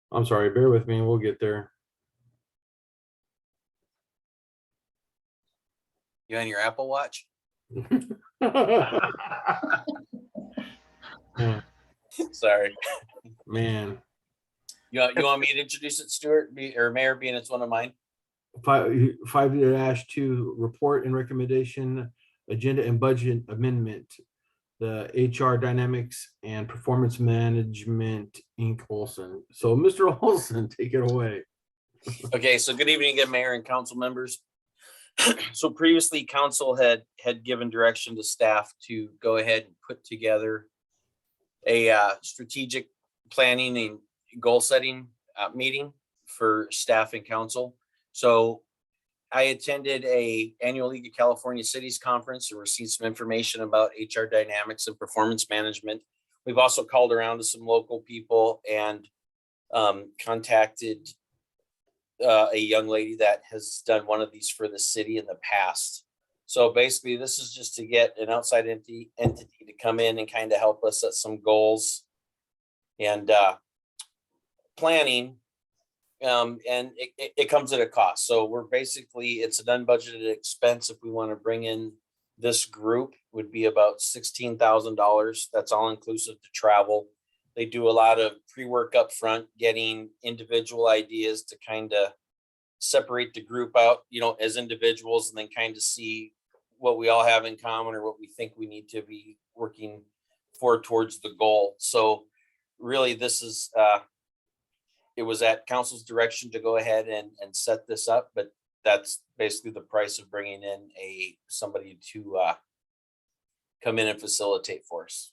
I'm sorry, bear with me. We'll get there.
You on your Apple Watch?
Yeah,
Sorry.
man.
You want me to introduce it, Stuart, or Mayor, being it's one of mine?
5-2 report and recommendation, agenda and budget amendment, the HR Dynamics and Performance Management Inc. Olson. So Mr. Olson, take it away.
Okay, so good evening again, Mayor and council members. So previously, council had given direction to staff to go ahead and put together a strategic planning and goal setting meeting for staff and council. So I attended a annual League of California Cities conference and received some information about HR dynamics and performance management. We've also called around to some local people and contacted a young lady that has done one of these for the city in the past. So basically, this is just to get an outside entity to come in and kind of help us set some goals and planning. And it comes at a cost. So we're basically, it's an unbudgeted expense if we want to bring in This group would be about $16,000. That's all inclusive to travel. They do a lot of pre-work up front, getting individual ideas to kind of separate the group out, as individuals, and then kind of see what we all have in common or what we think we need to be working for towards the goal. So really this is, it was at council's direction to go ahead and set this up, but that's basically the price of bringing in somebody to come in and facilitate for us.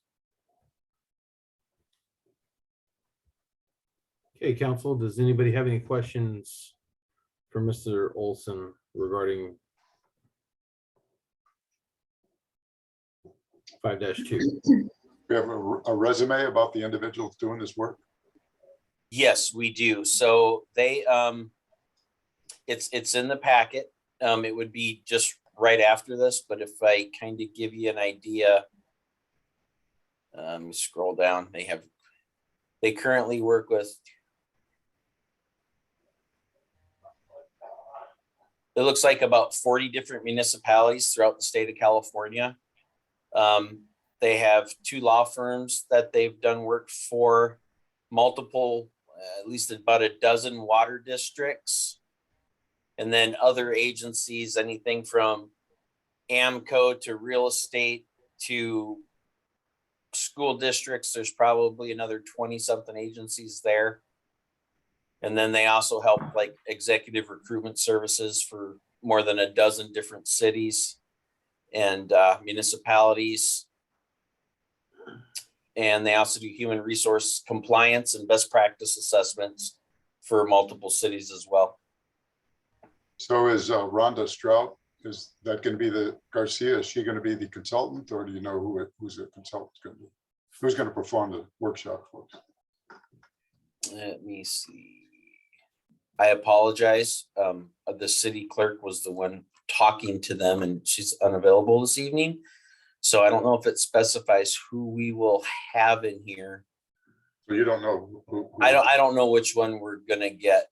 Okay, council, does anybody have any questions for Mr. Olson regarding 5-2?
We have a resume about the individuals doing this work.
Yes, we do. So they, it's in the packet. It would be just right after this, but if I kind of give you an idea, scroll down, they currently work with, it looks like about 40 different municipalities throughout the state of California. They have 2 law firms that they've done work for, multiple, at least about a dozen water districts, and then other agencies, anything from AMCO to real estate to school districts. There's probably another 20 something agencies there. And then they also help like executive recruitment services for more than a dozen different cities and municipalities. And they also do human resource compliance and best practice assessments for multiple cities as well.
So is Rhonda Strout, is that going to be the Garcia? Is she going to be the consultant, or do you know who's the consultant going to be? Who's going to perform the workshop for us?
Let me see. I apologize. The city clerk was the one talking to them, and she's unavailable this evening. So I don't know if it specifies who we will have in here.
So you don't know who?
I don't know which one we're gonna get.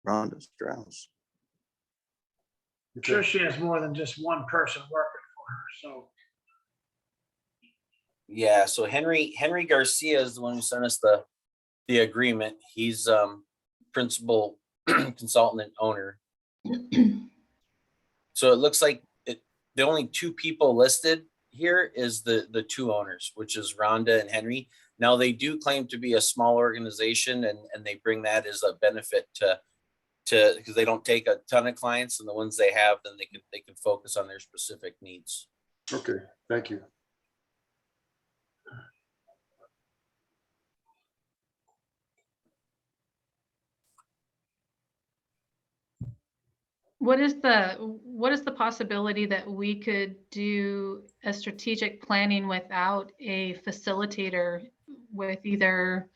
Rhonda Strauss.
I'm sure she has more than just one person working for her, so.
Yeah, so Henry Garcia is the one who sent us the agreement. He's principal consultant and owner. So it looks like the only 2 people listed here is the 2 owners, which is Rhonda and Henry. Now they do claim to be a small organization, and they bring that as a benefit to because they don't take a ton of clients, and the ones they have, then they can focus on their specific needs.
Okay, thank you.
What is the possibility that we could do a strategic planning without a facilitator, with either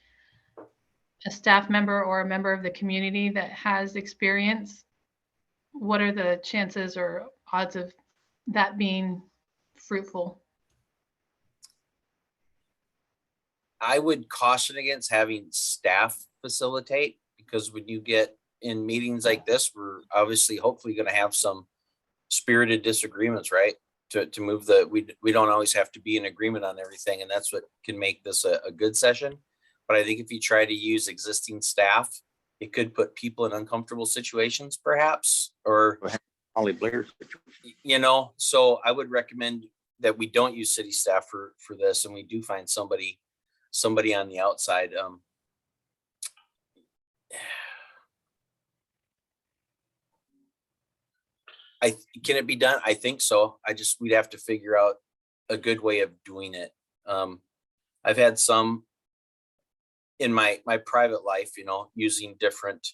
a staff member or a member of the community that has experience? What are the chances or odds of that being fruitful?
I would caution against having staff facilitate, because when you get in meetings like this, we're obviously hopefully going to have some spirited disagreements, right? To move we don't always have to be in agreement on everything, and that's what can make this a good session. But I think if you try to use existing staff, it could put people in uncomfortable situations, perhaps, or
Holly Blair's.
so I would recommend that we don't use city staff for this, and we do find somebody on the outside. Can it be done? I think so. We'd have to figure out a good way of doing it. I've had some in my private life, using different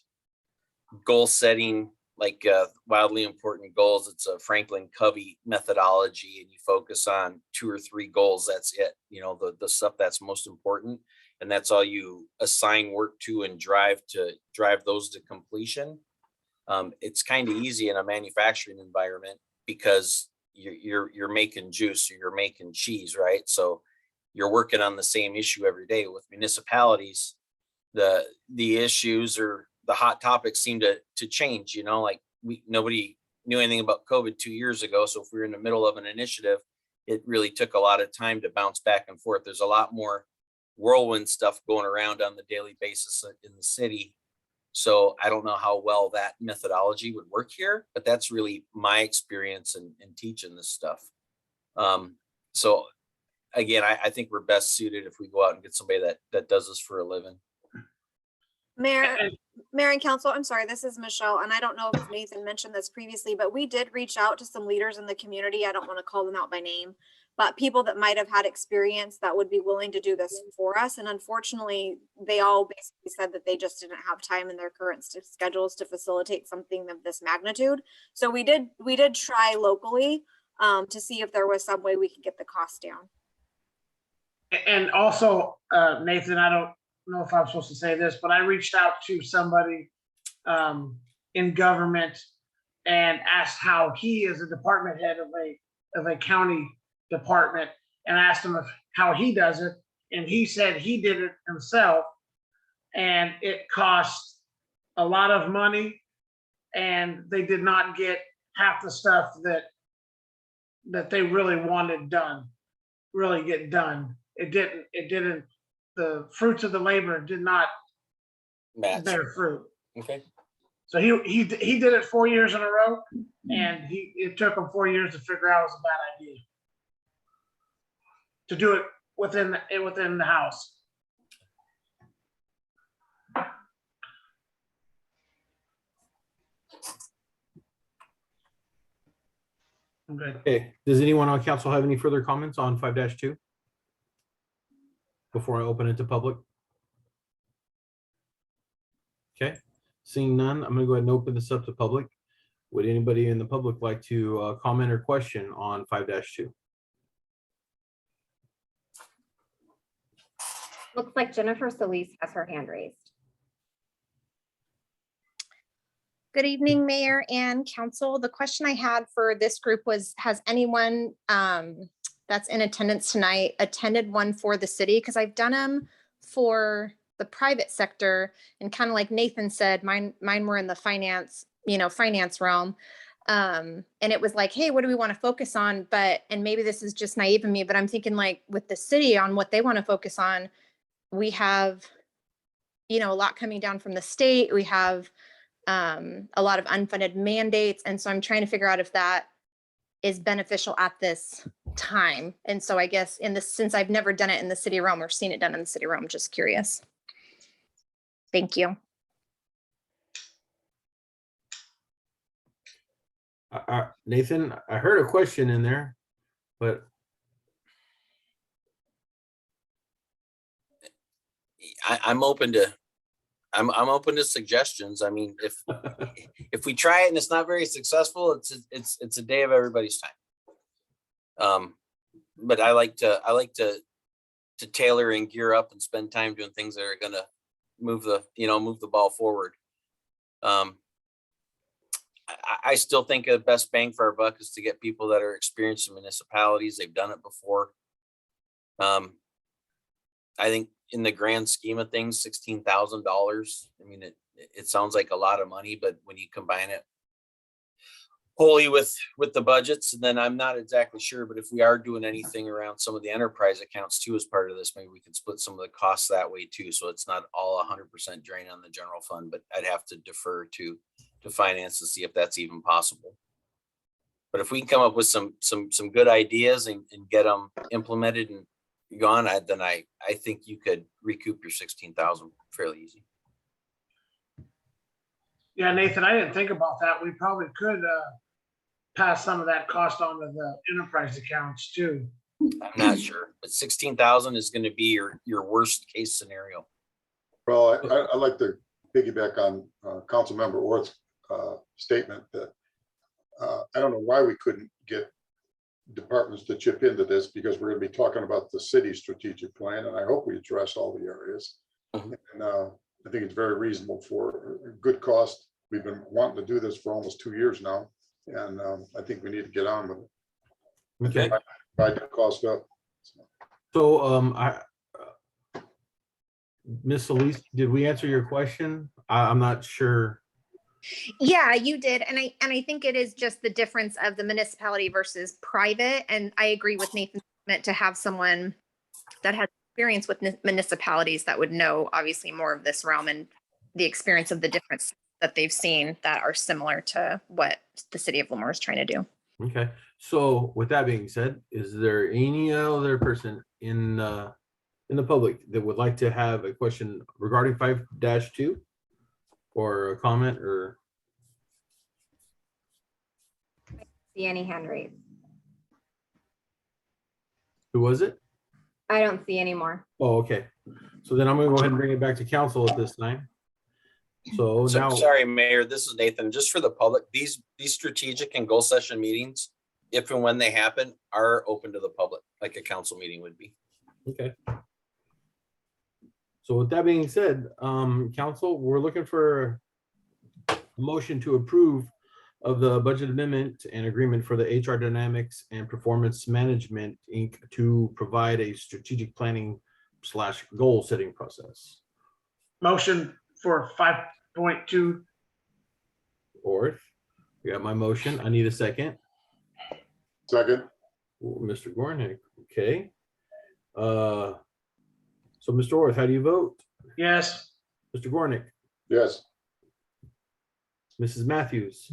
goal setting, like wildly important goals. It's a Franklin Covey methodology, and you focus on 2 or 3 goals. That's it. The stuff that's most important, and that's all you assign work to and drive those to completion. It's kind of easy in a manufacturing environment, because you're making juice or you're making cheese, right? So you're working on the same issue every day. With municipalities, the issues or the hot topics seem to change, you know, like nobody knew anything about COVID 2 years ago. So if we were in the middle of an initiative, it really took a lot of time to bounce back and forth. There's a lot more whirlwind stuff going around on the daily basis in the city. So I don't know how well that methodology would work here, but that's really my experience in teaching this stuff. So again, I think we're best suited if we go out and get somebody that does this for a living.
Mayor and Council, I'm sorry, this is Michelle, and I don't know if Nathan mentioned this previously, but we did reach out to some leaders in the community. I don't want to call them out by name, but people that might have had experience that would be willing to do this for us. And unfortunately, they all basically said that they just didn't have time in their current schedules to facilitate something of this magnitude. So we did try locally to see if there was some way we could get the cost down.
And also, Nathan, I don't know if I'm supposed to say this, but I reached out to somebody in government and asked how he, as a department head of a county department, and asked him how he does it. And he said he did it himself, and it cost a lot of money, and they did not get half the stuff that they really wanted done, really get done. It didn't, the fruits of the labor did not bear fruit.
Okay.
So he did it 4 years in a row, and it took him 4 years to figure out it was a bad idea to do it within the house. I'm good.
Okay, does anyone on council have any further comments on 5-2? Before I open it to public? Okay, seeing none, I'm gonna go ahead and open this up to public. Would anybody in the public like to comment or question on 5-2?
Looks like Jennifer Solis has her hand raised.
Good evening, Mayor and Council. The question I had for this group was, has anyone that's in attendance tonight attended one for the city? Because I've done them for the private sector, and kind of like Nathan said, mine were in the finance realm. And it was like, hey, what do we want to focus on? And maybe this is just naive of me, but I'm thinking like with the city on what they want to focus on, we have, a lot coming down from the state. We have a lot of unfunded mandates. And so I'm trying to figure out if that is beneficial at this time. And so I guess since I've never done it in the city realm or seen it done in the city realm, just curious. Thank you.
Nathan, I heard a question in there, but
I'm open to open to suggestions. I mean, if we try it and it's not very successful, it's a day of everybody's time. But I like to tailor and gear up and spend time doing things that are gonna move the ball forward. I still think the best bang for our buck is to get people that are experienced in municipalities. They've done it before. I think in the grand scheme of things, $16,000. I mean, it sounds like a lot of money, but when you combine it wholly with the budgets, and then I'm not exactly sure, but if we are doing anything around some of the enterprise accounts too as part of this, maybe we can split some of the costs that way too. So it's not all 100% drain on the general fund, but I'd have to defer to finance to see if that's even possible. But if we can come up with some good ideas and get them implemented and gone, then I think you could recoup your 16,000 fairly easy.
Yeah, Nathan, I didn't think about that. We probably could pass some of that cost on to the enterprise accounts too.
I'm not sure, but 16,000 is going to be your worst case scenario.
Well, I like to piggyback on Councilmember Orth's statement that I don't know why we couldn't get departments to chip into this, because we're going to be talking about the city strategic plan, and I hope we address all the areas. And I think it's very reasonable for a good cost. We've been wanting to do this for almost 2 years now, and I think we need to get on with it.
okay.
Divide the cost up.
So Miss Solis, did we answer your question? I'm not sure.
Yeah, you did. And I think it is just the difference of the municipality versus private. And I agree with Nathan's comment to have someone that has experience with municipalities that would know obviously more of this realm and the experience of the difference that they've seen that are similar to what the city of Lemoore is trying to do.
Okay, so with that being said, is there any other person in the public that would like to have a question regarding 5-2 or a comment or?
See any hand raised?
Who was it?
I don't see any more.
Oh, okay. So then I'm gonna go ahead and bring it back to council at this time. So
So,
now,
sorry, Mayor, this is Nathan. Just for the public, these strategic and goal session meetings, if and when they happen, are open to the public, like a council meeting would be.
okay. So with that being said, council, we're looking for a motion to approve of the budget amendment and agreement for the HR Dynamics and Performance Management, Inc. to provide a strategic planning / goal setting process.
Motion for 5.2.
Or, you got my motion. I need a second.
Second,
Mr. Gornick, okay. So Mr. Orth, how do you vote?
Yes.
Mr. Gornick,
yes.
Mrs. Matthews,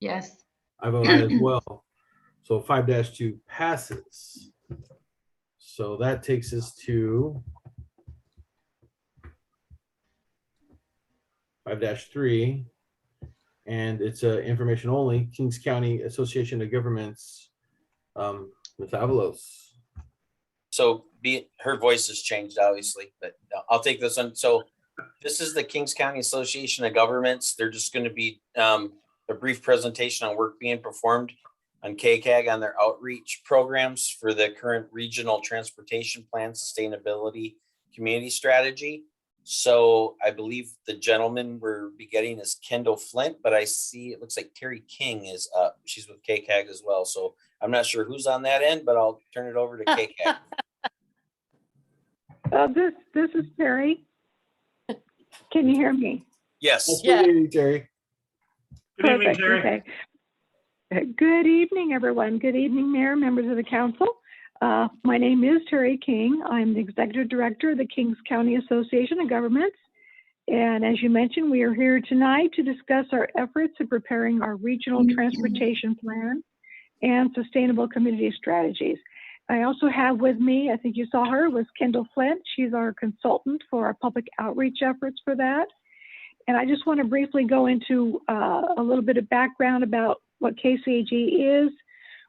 Yes.
I vote aye as well. So 5-2 passes. So that takes us to 5-3. And it's information only, Kings County Association of Governments, Ms. Avalos.
So her voice has changed, obviously, but I'll take this one. So this is the Kings County Association of Governments. They're just going to be a brief presentation on work being performed on KCAG on their outreach programs for the current regional transportation plan sustainability community strategy. So I believe the gentleman we're be getting is Kendall Flint, but I see it looks like Terry King is up. She's with KCAG as well. So I'm not sure who's on that end, but I'll turn it over to KCAG.
This is Terry. Can you hear me?
Yes.
Yeah. Terry.
Good evening,
Perfect.
Terry.
Okay. Good evening, everyone. Good evening, Mayor, members of the council. My name is Terry King. I'm the Executive Director of the Kings County Association of Governments. And as you mentioned, we are here tonight to discuss our efforts in preparing our regional transportation plan and sustainable community strategies. I also have with me, I think you saw her, was Kendall Flint. She's our consultant for our public outreach efforts for that. And I just want to briefly go into a little bit of background about what KCAG is.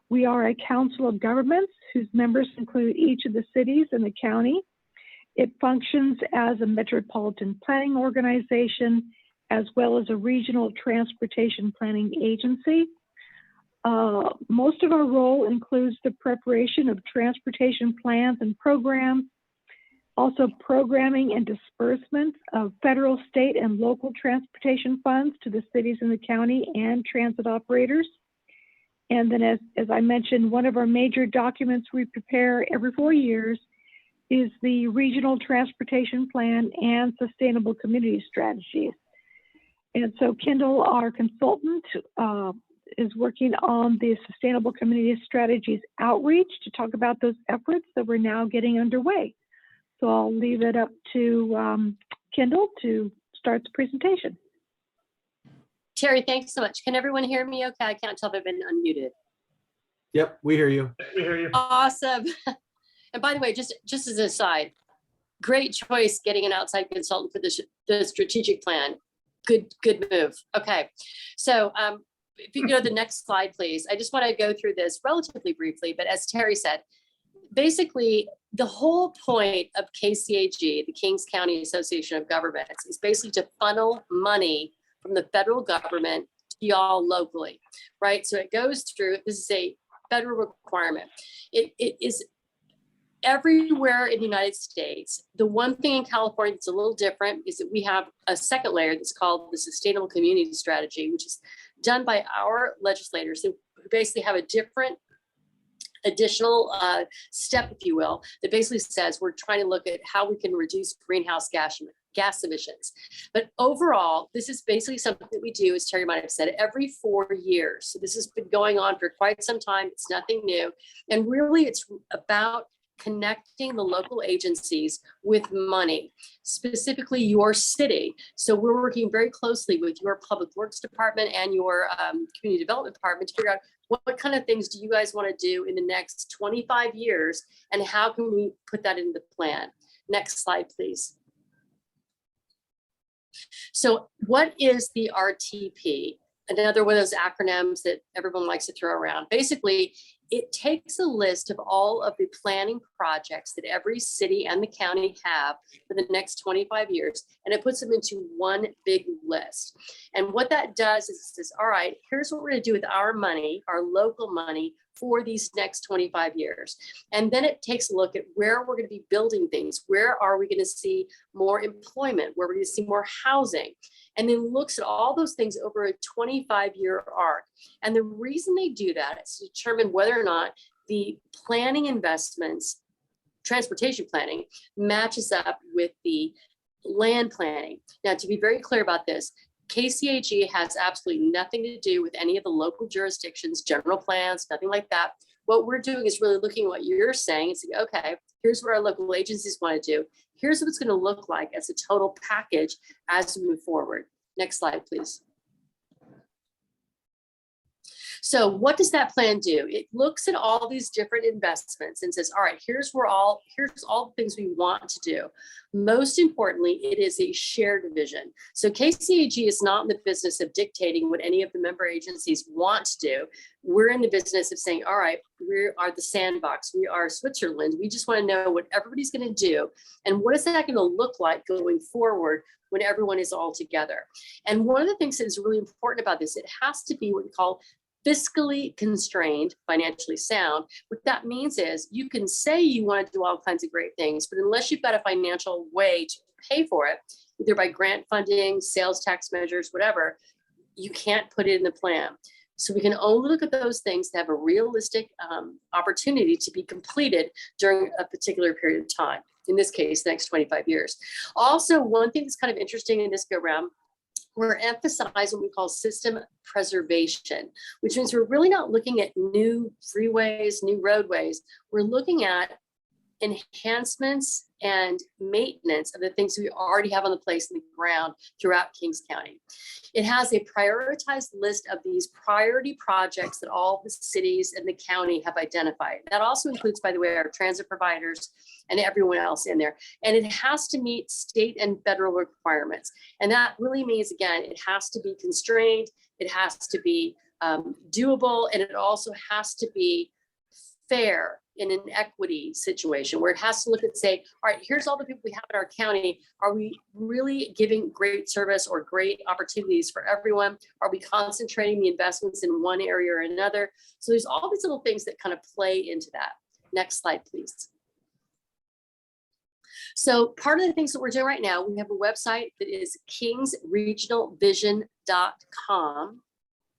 We are a council of governments whose members include each of the cities in the county. It functions as a metropolitan planning organization, as well as a regional transportation planning agency. Most of our role includes the preparation of transportation plans and programs, also programming and disbursement of federal, state, and local transportation funds to the cities in the county and transit operators. And then as I mentioned, one of our major documents we prepare every 4 years is the Regional Transportation Plan and Sustainable Community Strategies. And so Kendall, our consultant, is working on the Sustainable Community Strategies outreach to talk about those efforts that we're now getting underway. So I'll leave it up to Kendall to start the presentation.
Terry, thanks so much. Can everyone hear me okay? I can't tell if I've been unmuted.
Yep, we hear you.
We hear you.
Awesome. And by the way, just as an aside, great choice getting an outside consultant for the strategic plan. Good move. Okay, so if you go to the next slide, please. I just want to go through this relatively briefly, but as Terry said, basically the whole point of KCAG, the Kings County Association of Governments, is basically to funnel money from the federal government to y'all locally, right? So it goes through, this is a federal requirement. It is everywhere in the United States. The one thing in California that's a little different is that we have a second layer that's called the Sustainable Community Strategy, which is done by our legislators who basically have a different additional step, if you will, that basically says we're trying to look at how we can reduce greenhouse gas emissions. But overall, this is basically something that we do, as Terry might have said, every 4 years. So this has been going on for quite some time. It's nothing new. And really, it's about connecting the local agencies with money, specifically your city. So we're working very closely with your Public Works Department and your Community Development Department to figure out what kind of things do you guys want to do in the next 25 years, and how can we put that into the plan? Next slide, please. So what is the RTP? Another one of those acronyms that everyone likes to throw around. Basically, it takes a list of all of the planning projects that every city and the county have for the next 25 years, and it puts them into one big list. And what that does is it says, all right, here's what we're going to do with our money, our local money, for these next 25 years. And then it takes a look at where we're going to be building things. Where are we going to see more employment? Where we're going to see more housing? And then looks at all those things over a 25-year arc. And the reason they do that is to determine whether or not the planning investments, transportation planning, matches up with the land planning. Now, to be very clear about this, KCAG has absolutely nothing to do with any of the local jurisdictions, general plans, nothing like that. What we're doing is really looking at what you're saying and saying, okay, here's what our local agencies want to do. Here's what it's going to look like as a total package as we move forward. Next slide, please. So what does that plan do? It looks at all these different investments and says, all right, here's all the things we want to do. Most importantly, it is a shared vision. So KCAG is not in the business of dictating what any of the member agencies want to do. We're in the business of saying, all right, we are the sandbox. We are Switzerland. We just want to know what everybody's going to do. And what is that going to look like going forward when everyone is all together? And one of the things that is really important about this, it has to be what we call fiscally constrained, financially sound. What that means is you can say you want to do all kinds of great things, but unless you've got a financial way to pay for it, either by grant funding, sales tax measures, whatever, you can't put it in the plan. So we can only look at those things that have a realistic opportunity to be completed during a particular period of time. In this case, the next 25 years. Also, one thing that's kind of interesting in this go round, we're emphasizing what we call system preservation, which means we're really not looking at new freeways, new roadways. We're looking at enhancements and maintenance of the things we already have on the place in the ground throughout Kings County. It has a prioritized list of these priority projects that all the cities and the county have identified. That also includes, by the way, our transit providers and everyone else in there. And it has to meet state and federal requirements. And that really means, again, it has to be constrained, it has to be doable, and it also has to be fair in an equity situation where it has to look and say, all right, here's all the people we have in our county. Are we really giving great service or great opportunities for everyone? Are we concentrating the investments in one area or another? So there's all these little things that kind of play into that. Next slide, please. So part of the things that we're doing right now, we have a website that is kingsregionalvision.com.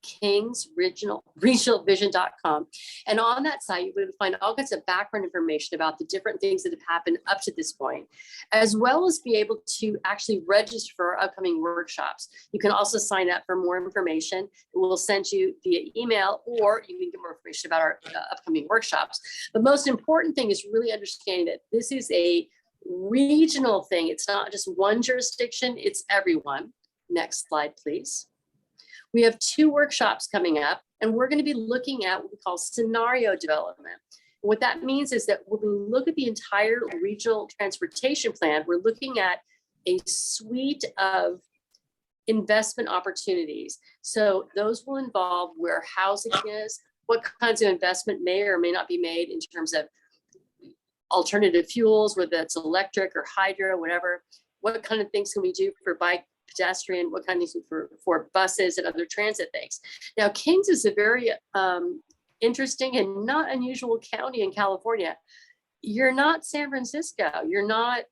kingsregionalvision.com. And on that site, you will find all kinds of background information about the different things that have happened up to this point, as well as be able to actually register for our upcoming workshops. You can also sign up for more information. We'll send you via email, or you can get more information about our upcoming workshops. The most important thing is really understanding that this is a regional thing. It's not just one jurisdiction, it's everyone. Next slide, please. We have 2 workshops coming up, and we're going to be looking at what we call scenario development. And what that means is that when we look at the entire regional transportation plan, we're looking at a suite of investment opportunities. So those will involve where housing is, what kinds of investment may or may not be made in terms of alternative fuels, whether that's electric or hydro, whatever. What kind of things can we do for bike, pedestrian, what kind of things for buses and other transit things. Now, Kings is a very interesting and not unusual county in California. You're not San Francisco. You're not,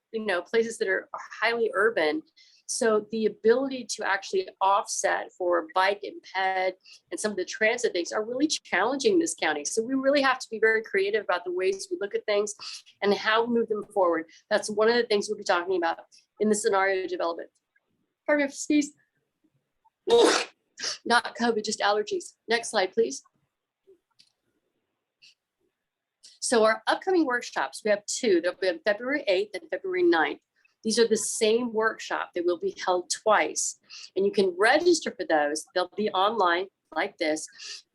places that are highly urban. So the ability to actually offset for bike and ped and some of the transit things are really challenging in this county. So we really have to be very creative about the ways we look at things and how we move them forward. That's one of the things we'll be talking about in the scenario development. Pardon me, sneeze. Not COVID, just allergies. Next slide, please. So our upcoming workshops, we have two. They'll be on February 8th and February 9th. These are the same workshop. They will be held twice. And you can register for those. They'll be online like this,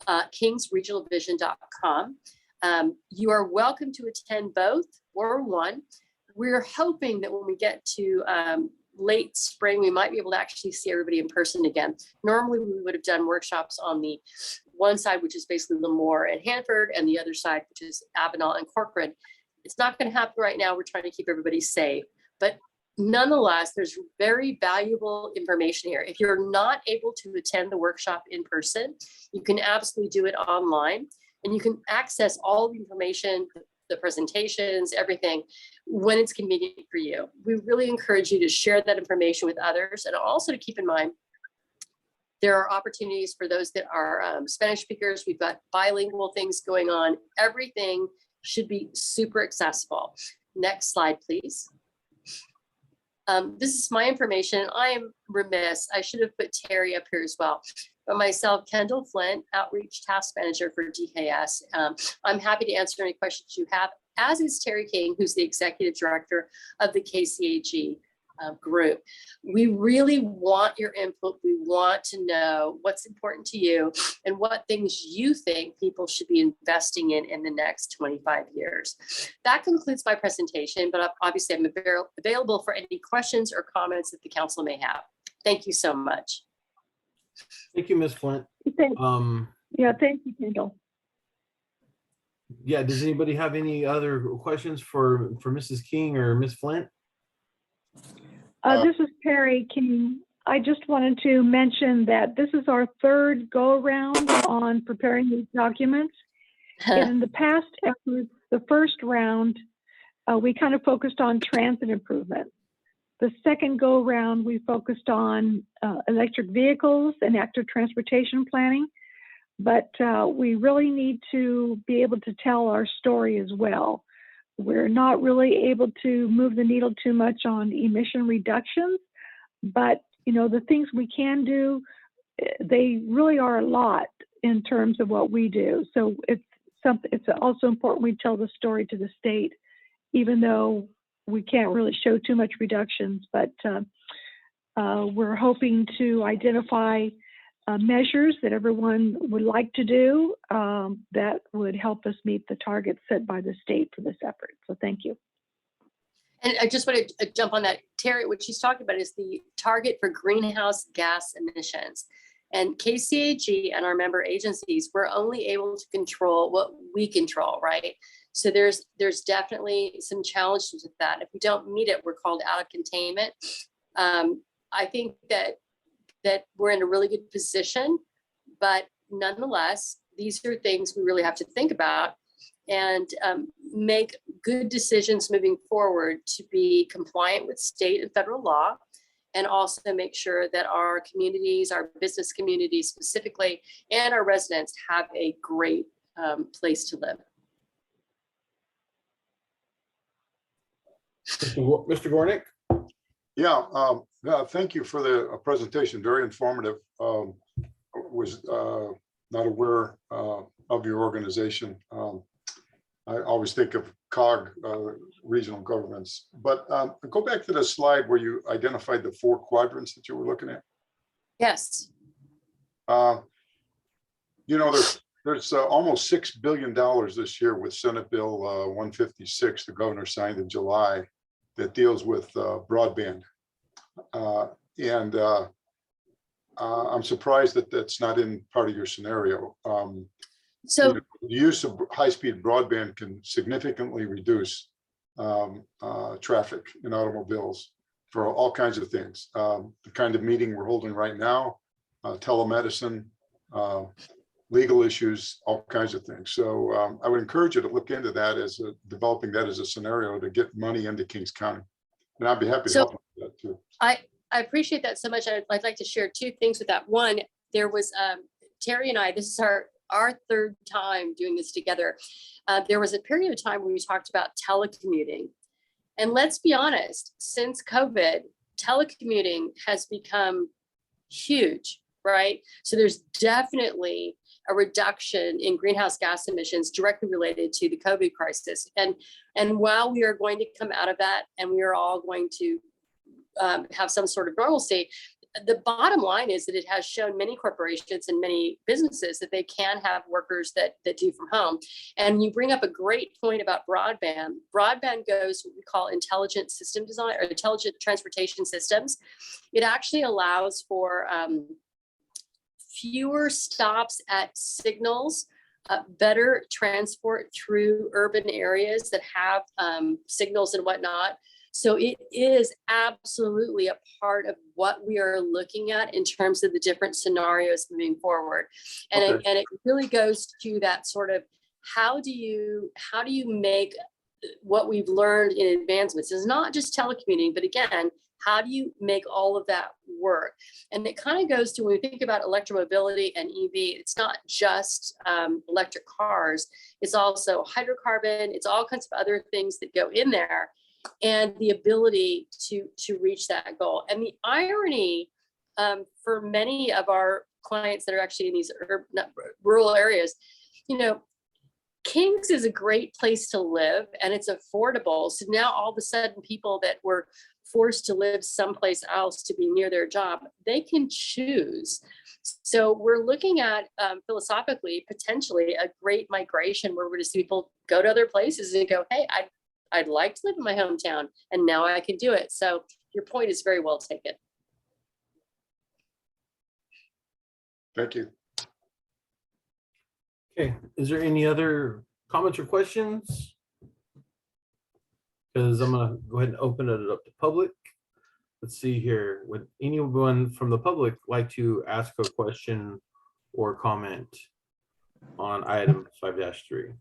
kingsregionalvision.com. You are welcome to attend both or one. We're hoping that when we get to late spring, we might be able to actually see everybody in person again. Normally, we would have done workshops on the one side, which is basically Lemoore and Hanford, and the other side, which is Avenal and Corcoran. It's not going to happen right now. We're trying to keep everybody safe. But nonetheless, there's very valuable information here. If you're not able to attend the workshop in person, you can absolutely do it online, and you can access all the information, the presentations, everything, when it's convenient for you. We really encourage you to share that information with others, and also to keep in mind, there are opportunities for those that are Spanish speakers. We've got bilingual things going on. Everything should be super accessible. Next slide, please. This is my information. I am remiss. I should have put Terry up here as well. But myself, Kendall Flint, Outreach Task Manager for DKS. I'm happy to answer any questions you have, as is Terry King, who's the Executive Director of the KCAG group. We really want your input. We want to know what's important to you and what things you think people should be investing in the next 25 years. That concludes my presentation, but obviously I'm available for any questions or comments that the council may have. Thank you so much.
Thank you, Ms. Flint.
Yeah, thank you, Kendall.
Yeah, does anybody have any other questions for Mrs. King or Ms. Flint?
This is Perry King. I just wanted to mention that this is our third go-around on preparing these documents. And in the past efforts, the first round, we kind of focused on transit improvement. The second go-around, we focused on electric vehicles and active transportation planning. But we really need to be able to tell our story as well. We're not really able to move the needle too much on emission reductions, but the things we can do, they really are a lot in terms of what we do. So it's also important we tell the story to the state, even though we can't really show too much reductions. But we're hoping to identify measures that everyone would like to do that would help us meet the targets set by the state for this effort. So thank you.
And I just want to jump on that. Terry, what she's talking about is the target for greenhouse gas emissions. And KCAG and our member agencies, we're only able to control what we control, right? So there's definitely some challenges with that. If we don't meet it, we're called out of containment. I think that we're in a really good position, but nonetheless, these are things we really have to think about and make good decisions moving forward to be compliant with state and federal law, and also make sure that our communities, our business communities specifically, and our residents have a great place to live.
Mr. Gornick?
Yeah, thank you for the presentation. Very informative. Was not aware of your organization. I always think of COG, regional governments. But go back to the slide where you identified the 4 quadrants that you were looking at.
Yes.
There's almost $6 billion this year with Senate Bill 156, the governor signed in July, that deals with broadband. I'm surprised that that's not in part of your scenario. The use of high-speed broadband can significantly reduce traffic in automobiles for all kinds of things. The kind of meeting we're holding right now, telemedicine, legal issues, all kinds of things. So I would encourage you to look into that as developing that as a scenario to get money into Kings County. And I'd be happy to help with that too.
I appreciate that so much. I'd like to share two things with that. One, there was Terry and I, this is our third time doing this together. There was a period of time where we talked about telecommuting. And let's be honest, since COVID, telecommuting has become huge, right? So there's definitely a reduction in greenhouse gas emissions directly related to the COVID crisis. And while we are going to come out of that and we are all going to have some sort of normalcy, the bottom line is that it has shown many corporations and many businesses that they can have workers that do from home. And you bring up a great point about broadband. Broadband goes what we call intelligent system design or intelligent transportation systems. It actually allows for fewer stops at signals, better transport through urban areas that have signals and whatnot. So it is absolutely a part of what we are looking at in terms of the different scenarios moving forward. And,
Okay.
it really goes to that sort of, how do you make what we've learned in advancements? It's not just telecommuting, but again, how do you make all of that work? And it kind of goes to, when we think about electromobility and EV, it's not just electric cars, it's also hydrocarbon, it's all kinds of other things that go in there, and the ability to reach that goal. And the irony for many of our clients that are actually in these rural areas, you know, Kings is a great place to live and it's affordable. So now all of a sudden people that were forced to live someplace else to be near their job, they can choose. So we're looking at philosophically, potentially a great migration where we're going to see people go to other places and go, hey, I'd like to live in my hometown and now I can do it. So your point is very well taken.
Thank you.
Okay, is there any other comments or questions? Because I'm gonna go ahead and open it up to public. Let's see here. Would anyone from the public like to ask a question or comment on item 5-3?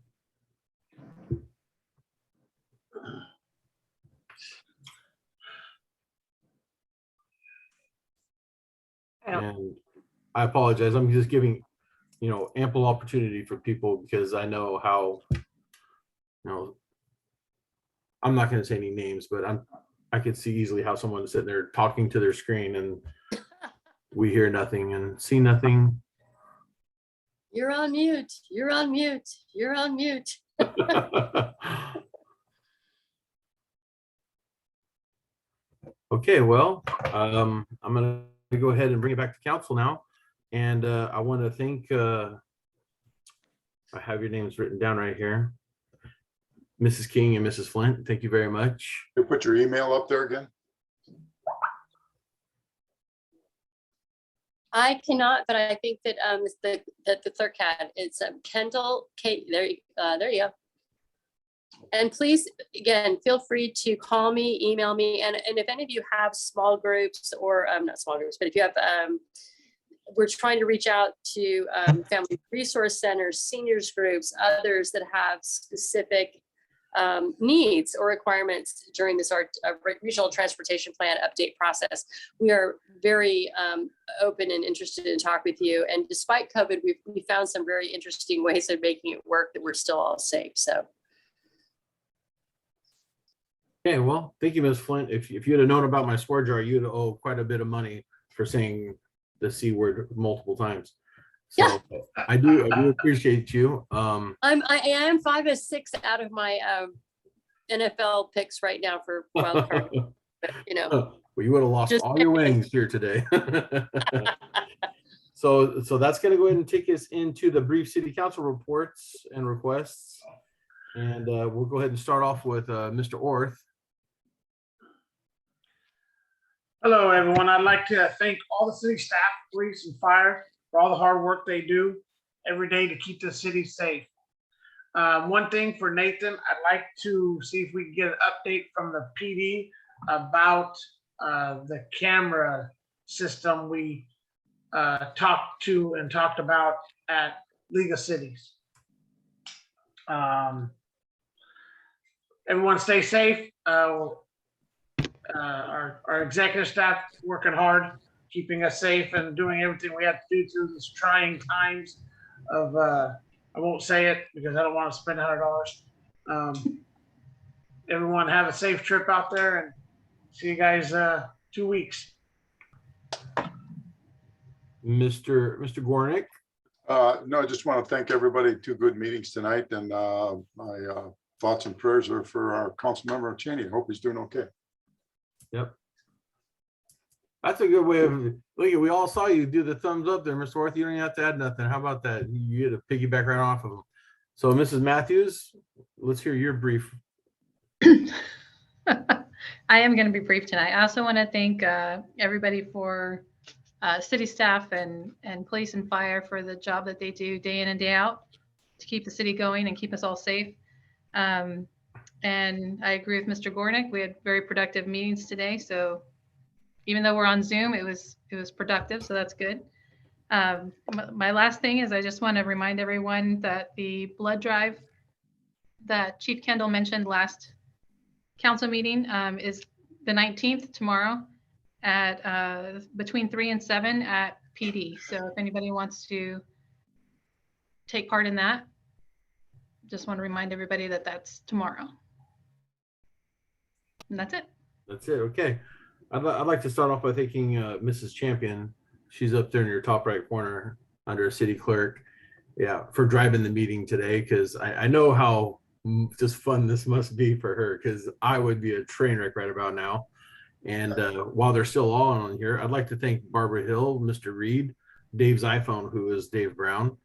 And I apologize. I'm just giving, ample opportunity for people because I know how, I'm not going to say any names, but I could see easily how someone's sitting there talking to their screen and we hear nothing and see nothing.
You're on mute. You're on mute. You're on mute.
Okay, well, I'm going to go ahead and bring it back to council now. And I want to thank, I have your names written down right here. Mrs. King and Mrs. Flint, thank you very much.
You put your email up there again?
I cannot, but I think that the clerk had, it's Kendall Kate. There you go. And please, again, feel free to call me, email me, and if any of you have small groups or not small groups, but if you have, we're trying to reach out to family resource centers, seniors groups, others that have specific needs or requirements during this regional transportation plan update process. We are very open and interested in talk with you. And despite COVID, we found some very interesting ways of making it work that we're still all safe. So.
Okay, well, thank you, Ms. Flint. If you'd have known about my spore jar, you'd owe quite a bit of money for saying the C word multiple times. So yeah. I do appreciate you. I
am 5 or 6 out of my NFL picks right now for wild card. But,
well, you would have lost all your winnings here today. So that's going to go ahead and take us into the brief city council reports and requests. And we'll go ahead and start off with Mr. Orth.
Hello, everyone. I'd like to thank all the city staff, police and fire for all the hard work they do every day to keep the city safe. One thing for Nathan, I'd like to see if we can get an update from the PD about the camera system we talked about at League of Cities. Everyone stay safe. our executive staff working hard, keeping us safe and doing everything we have to do through this trying times of, I won't say it because I don't want to spend $100. Everyone have a safe trip out there and see you guys 2 weeks.
Mr. Gornick.
No, I just want to thank everybody. 2 good meetings tonight, and my thoughts and prayers are for our council member Cheney. I hope he's doing okay.
Yep. That's a good way of, look, we all saw you do the thumbs up there, Mr. Worth. You don't even have to add nothing. How about that? You get a piggyback right off of them. So Mrs. Matthews, let's hear your brief.
I am going to be brief tonight. I also want to thank everybody for city staff and police and fire for the job that they do day in and day out to keep the city going and keep us all safe. And I agree with Mr. Gornick. We had very productive meetings today. So even though we're on Zoom, it was productive. So that's good. My last thing is I just want to remind everyone that the blood drive that Chief Kendall mentioned last council meeting is the 19th tomorrow at between 3 and 7 at PD. So if anybody wants to take part in that, just want to remind everybody that that's tomorrow. And that's it.
That's it. Okay. I'd like to start off by thanking Mrs. Champion. She's up there in your top right corner under city clerk. Yeah, for driving the meeting today, because I know how just fun this must be for her, because I would be a train wreck right about now. And while they're still all on here, I'd like to thank Barbara Hill, Mr. Reed, Dave's iPhone, who is Dave Brown,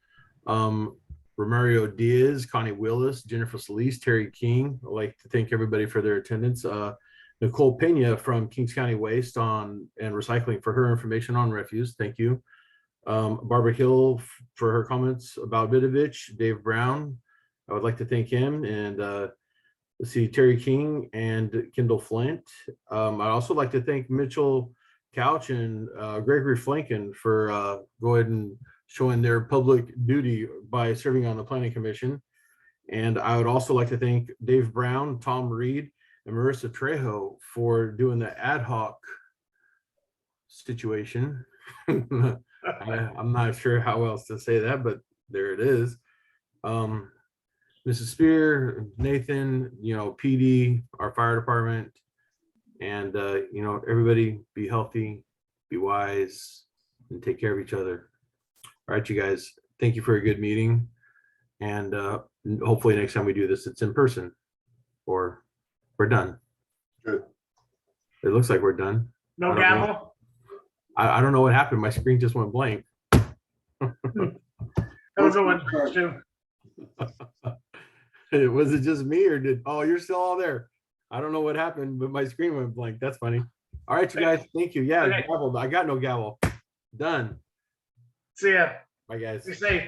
Romario Diaz, Connie Willis, Jennifer Solis, Terry King. I'd like to thank everybody for their attendance. Nicole Pena from Kings County Waste and Recycling for her information on refuse. Thank you. Barbara Hill for her comments about Vidovich. Dave Brown, I would like to thank him. And let's see, Terry King and Kendall Flint. I'd also like to thank Mitchell Couch and Gregory Flanken for go ahead and showing their public duty by serving on the Planning Commission. And I would also like to thank Dave Brown, Tom Reed, and Marissa Trejo for doing the ad hoc situation. I'm not sure how else to say that, but there it is. Mrs. Spear, Nathan, PD, our fire department, and everybody be healthy, be wise, and take care of each other. All right, you guys, thank you for a good meeting. And hopefully next time we do this, it's in person, or we're done.
Good.
It looks like we're done.
No gavel?
I don't know what happened. My screen just went blank.
That was a one, too.
Was it just me or oh, you're still all there? I don't know what happened, but my screen went blank. That's funny. All right, you guys. Thank you. Yeah,
Okay.
gavel. I got no gavel. Done.
See ya.
Bye, guys.
Be safe.